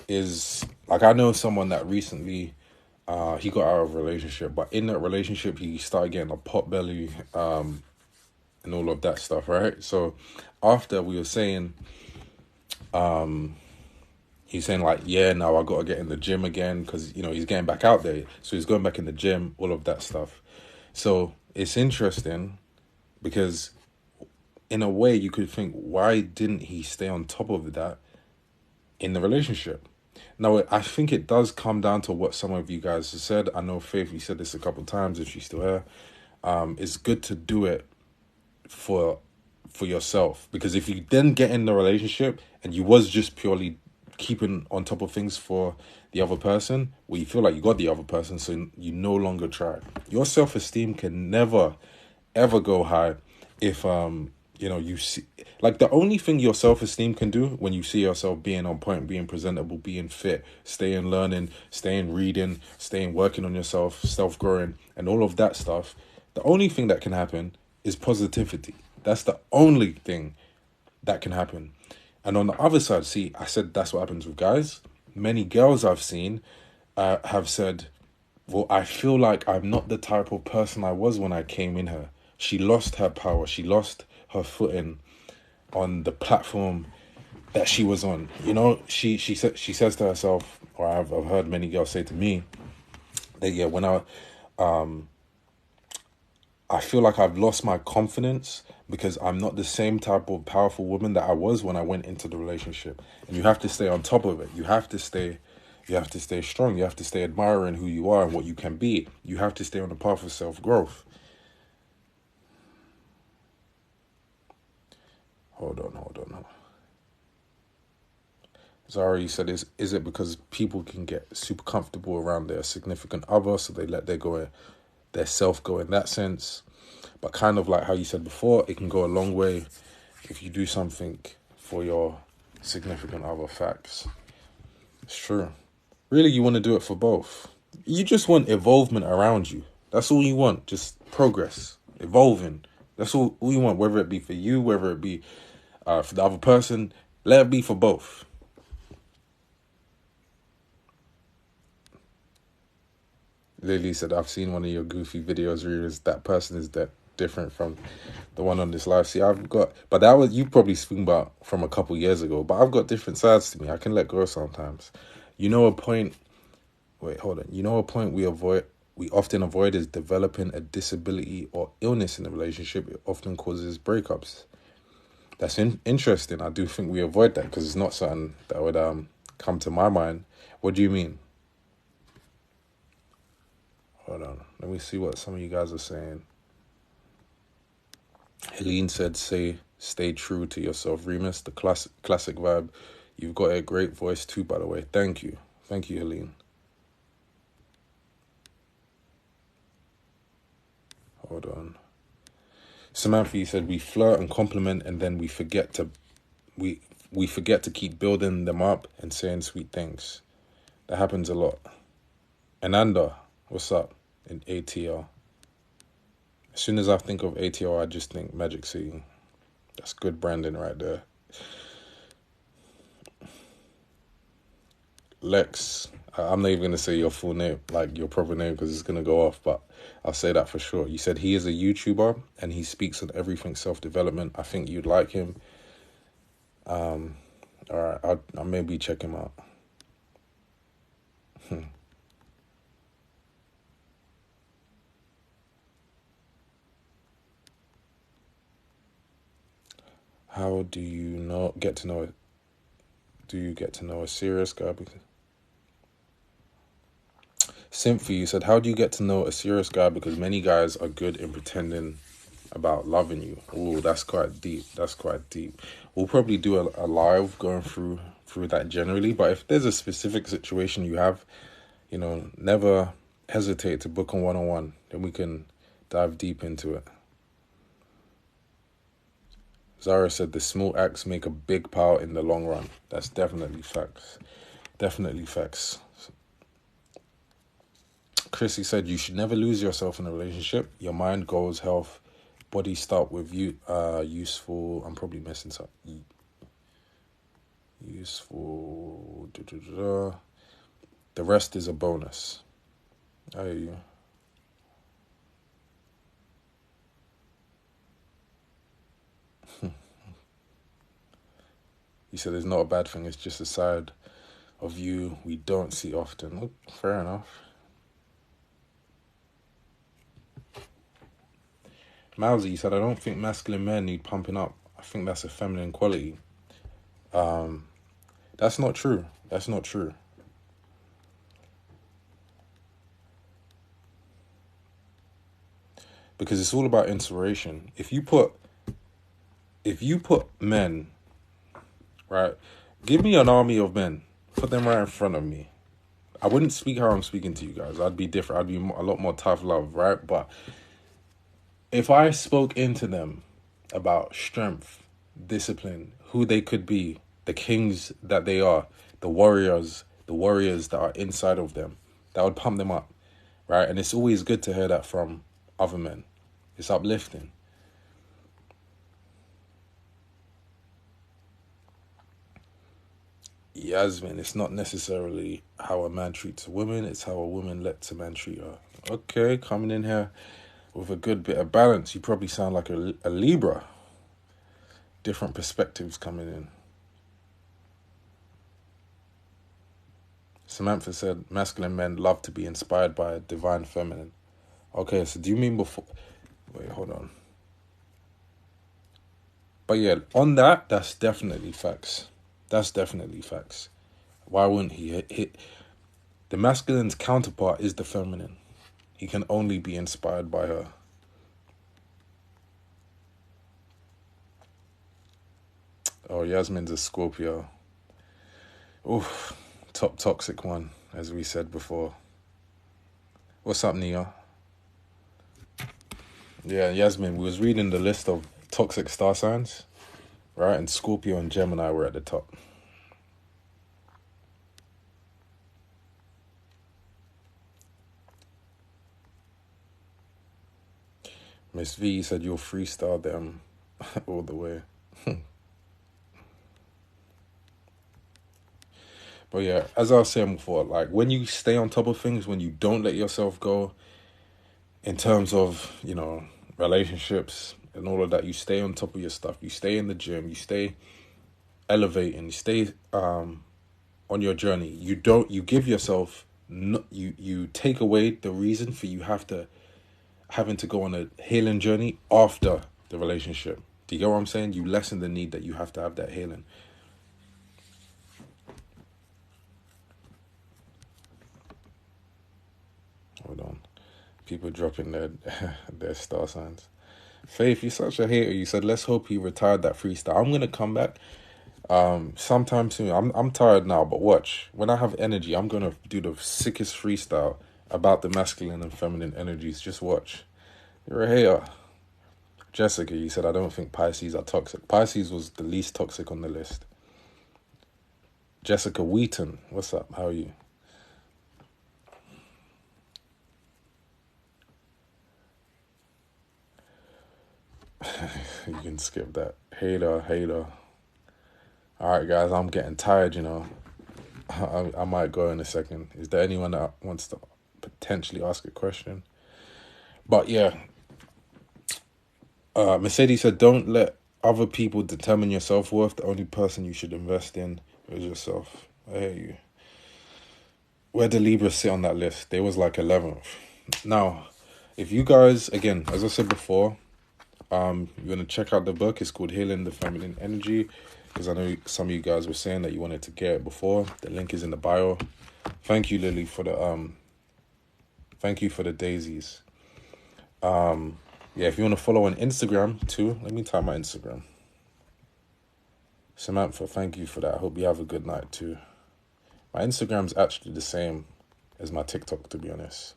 is like I know someone that recently he got out of a relationship, but in that relationship he started getting a pot belly and all of that stuff, right? So after we were saying he's saying like, yeah, now I got to get in the gym again because, you know, he's getting back out there. So he's going back in the gym, all of that stuff. So it's interesting because in a way you could think, why didn't he stay on top of that in the relationship? Now, I think it does come down to what some of you guys have said. I know Faith, you said this a couple of times if she's still here. It's good to do it for yourself, because if you then get in the relationship and you was just purely keeping on top of things for the other person, well, you feel like you got the other person, so you no longer try. Your self-esteem can never ever go high if you know, you see, like, the only thing your self-esteem can do when you see yourself being on point, being presentable, being fit, staying learning, staying reading, staying working on yourself, self-growing and all of that stuff, the only thing that can happen is positivity. That's the only thing that can happen. And on the other side, see, I said that's what happens with guys. Many girls I've seen have said, well, I feel like I'm not the type of person I was when I came in her. She lost her power. She lost her footing on the platform that she was on. You know, she says to herself, or I've heard many girls say to me that, yeah, when I feel like I've lost my confidence because I'm not the same type of powerful woman that I was when I went into the relationship. And you have to stay on top of it. You have to stay strong. You have to stay admiring who you are and what you can be. You have to stay on the path of self-growth. Hold on. Zari said, is it because people can get super comfortable around their significant other, so they let their self go in that sense? But kind of like how you said before, it can go a long way if you do something for your significant other. Facts. It's true. Really, you want to do it for both. You just want evolvement around you. That's all you want. Just progress, evolving. That's all you want, whether it be for you, whether it be for the other person. Let it be for both. Lily said, I've seen one of your goofy videos, Reemus. That person is that different from the one on this live. See, but that was, you probably speaking about from a couple years ago, but I've got different sides to me. I can let go sometimes. You know, a point we often avoid is developing a disability or illness in a relationship. It often causes breakups. That's interesting. I do think we avoid that because it's not something that would come to my mind. What do you mean? Hold on. Let me see what some of you guys are saying. Helene said, stay true to yourself. Remus, the classic vibe. You've got a great voice too, by the way. Thank you, Helene. Hold on. Samantha, you said we flirt and compliment, and then we forget to keep building them up and saying sweet things. That happens a lot. Ananda, what's up in ATL? As soon as I think of ATL, I just think Magic City. That's good branding right there. Lex, I'm not even going to say your full name, like your proper name, because it's going to go off, but I'll say that for sure. You said he is a YouTuber and he speaks on everything self-development. I think you'd like him. All right, I'll maybe check him out. How do you get to know it? Do you get to know a serious guy? Because Symphy, you said, how do you get to know a serious guy? Because many guys are good in pretending about loving you. Oh, that's quite deep. That's quite deep. We'll probably do a live going through that generally. But if there's a specific situation you have, never hesitate to book a one-on-one. Then we can dive deep into it. Zara said the small acts make a big power in the long run. That's definitely facts. Definitely facts. Chrissy said you should never lose yourself in a relationship. Your mind, goals, health, body start with you. Useful. I'm probably missing something. Useful. The rest is a bonus. I hear you. You said it's not a bad thing. It's just a side of you we don't see often. Oh, fair enough. Mousy, you said, I don't think masculine men need pumping up. I think that's a feminine quality. That's not true. That's not true. Because it's all about inspiration. If you put men, right, give me an army of men, put them right in front of me. I wouldn't speak how I'm speaking to you guys. I'd be different. I'd be a lot more tough love, right? But if I spoke into them about strength, discipline, who they could be, the kings that they are, the warriors that are inside of them, that would pump them up, right? And it's always good to hear that from other men. It's uplifting. Yasmin, it's not necessarily how a man treats a woman, it's how a woman lets a man treat her. Okay, coming in here with a good bit of balance. You probably sound like a Libra. Different perspectives coming in. Samantha said, masculine men love to be inspired by a divine feminine. Okay, so do you mean before... Wait, hold on. But yeah, on that, that's definitely facts. That's definitely facts. Why wouldn't he? The masculine's counterpart is the feminine. He can only be inspired by her. Oh, Yasmin's a Scorpio. Oof, top toxic one, as we said before. What's up, Nia? Yeah, Yasmin, we was reading the list of toxic star signs, right? And Scorpio and Gemini were at the top. Miss V said you'll freestyle them all the way. But yeah, as I was saying before, like when you stay on top of things, when you don't let yourself go in terms of, relationships and all of that, you stay on top of your stuff. You stay in the gym, you stay elevating, you stay on your journey. You give yourself, you take away the reason for you having to go on a healing journey after the relationship. Do you get what I'm saying? You lessen the need that you have to have that healing. Hold on. People dropping their star signs. Faith, you're such a hater. You said, let's hope he retired that freestyle. I'm going to come back sometime soon. I'm tired now, but watch. When I have energy, I'm going to do the sickest freestyle about the masculine and feminine energies. Just watch. You're a hater. Jessica, you said, I don't think Pisces are toxic. Pisces was the least toxic on the list. Jessica Wheaton, what's up? How are you? You can skip that. Hater. All right, guys, I'm getting tired, I might go in a second. Is there anyone that wants to potentially ask a question? But yeah, Mercedes said, don't let other people determine your self-worth. The only person you should invest in is yourself. I hear you. Where do Libras sit on that list? They was like 11th. Now, if you guys, again, as I said before, you're going to check out the book. It's called Healing the Feminine Energy, because I know some of you guys were saying that you wanted to get it before. The link is in the bio. Thank you, Lily, for the daisies. Yeah, if you want to follow on Instagram too, let me type my Instagram. Samantha, thank you for that. I hope you have a good night too. My Instagram's actually the same as my TikTok, to be honest.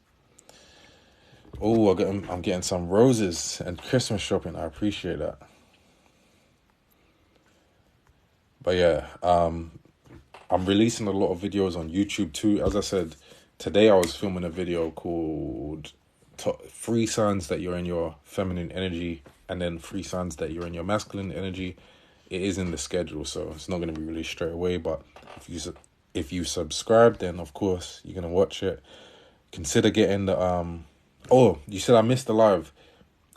Oh, I'm getting some roses and Christmas shopping. I appreciate that. But yeah, I'm releasing a lot of videos on YouTube too. As I said, today I was filming a video called 3 signs that you're in your feminine energy, and then 3 signs that you're in your masculine energy. It is in the schedule, so it's not going to be released straight away. But if you subscribe, then of course you're going to watch it. Consider getting the Oh, you said I missed the live.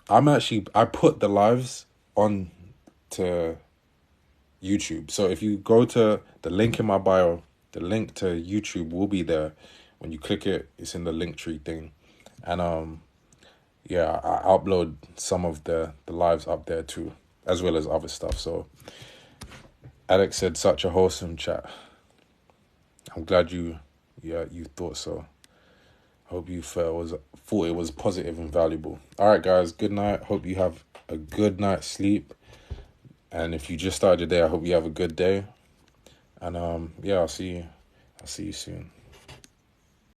I put the lives on to YouTube. So if you go to the link in my bio, the link to YouTube will be there. When you click it, it's in the link tree thing. And yeah, I upload some of the lives up there too, as well as other stuff. So Alex said, such a wholesome chat. I'm glad you thought so. Hope you thought it was positive and valuable. All right, guys, good night. Hope you have a good night's sleep. And if you just started your day, I hope you have a good day. And yeah, I'll see you soon.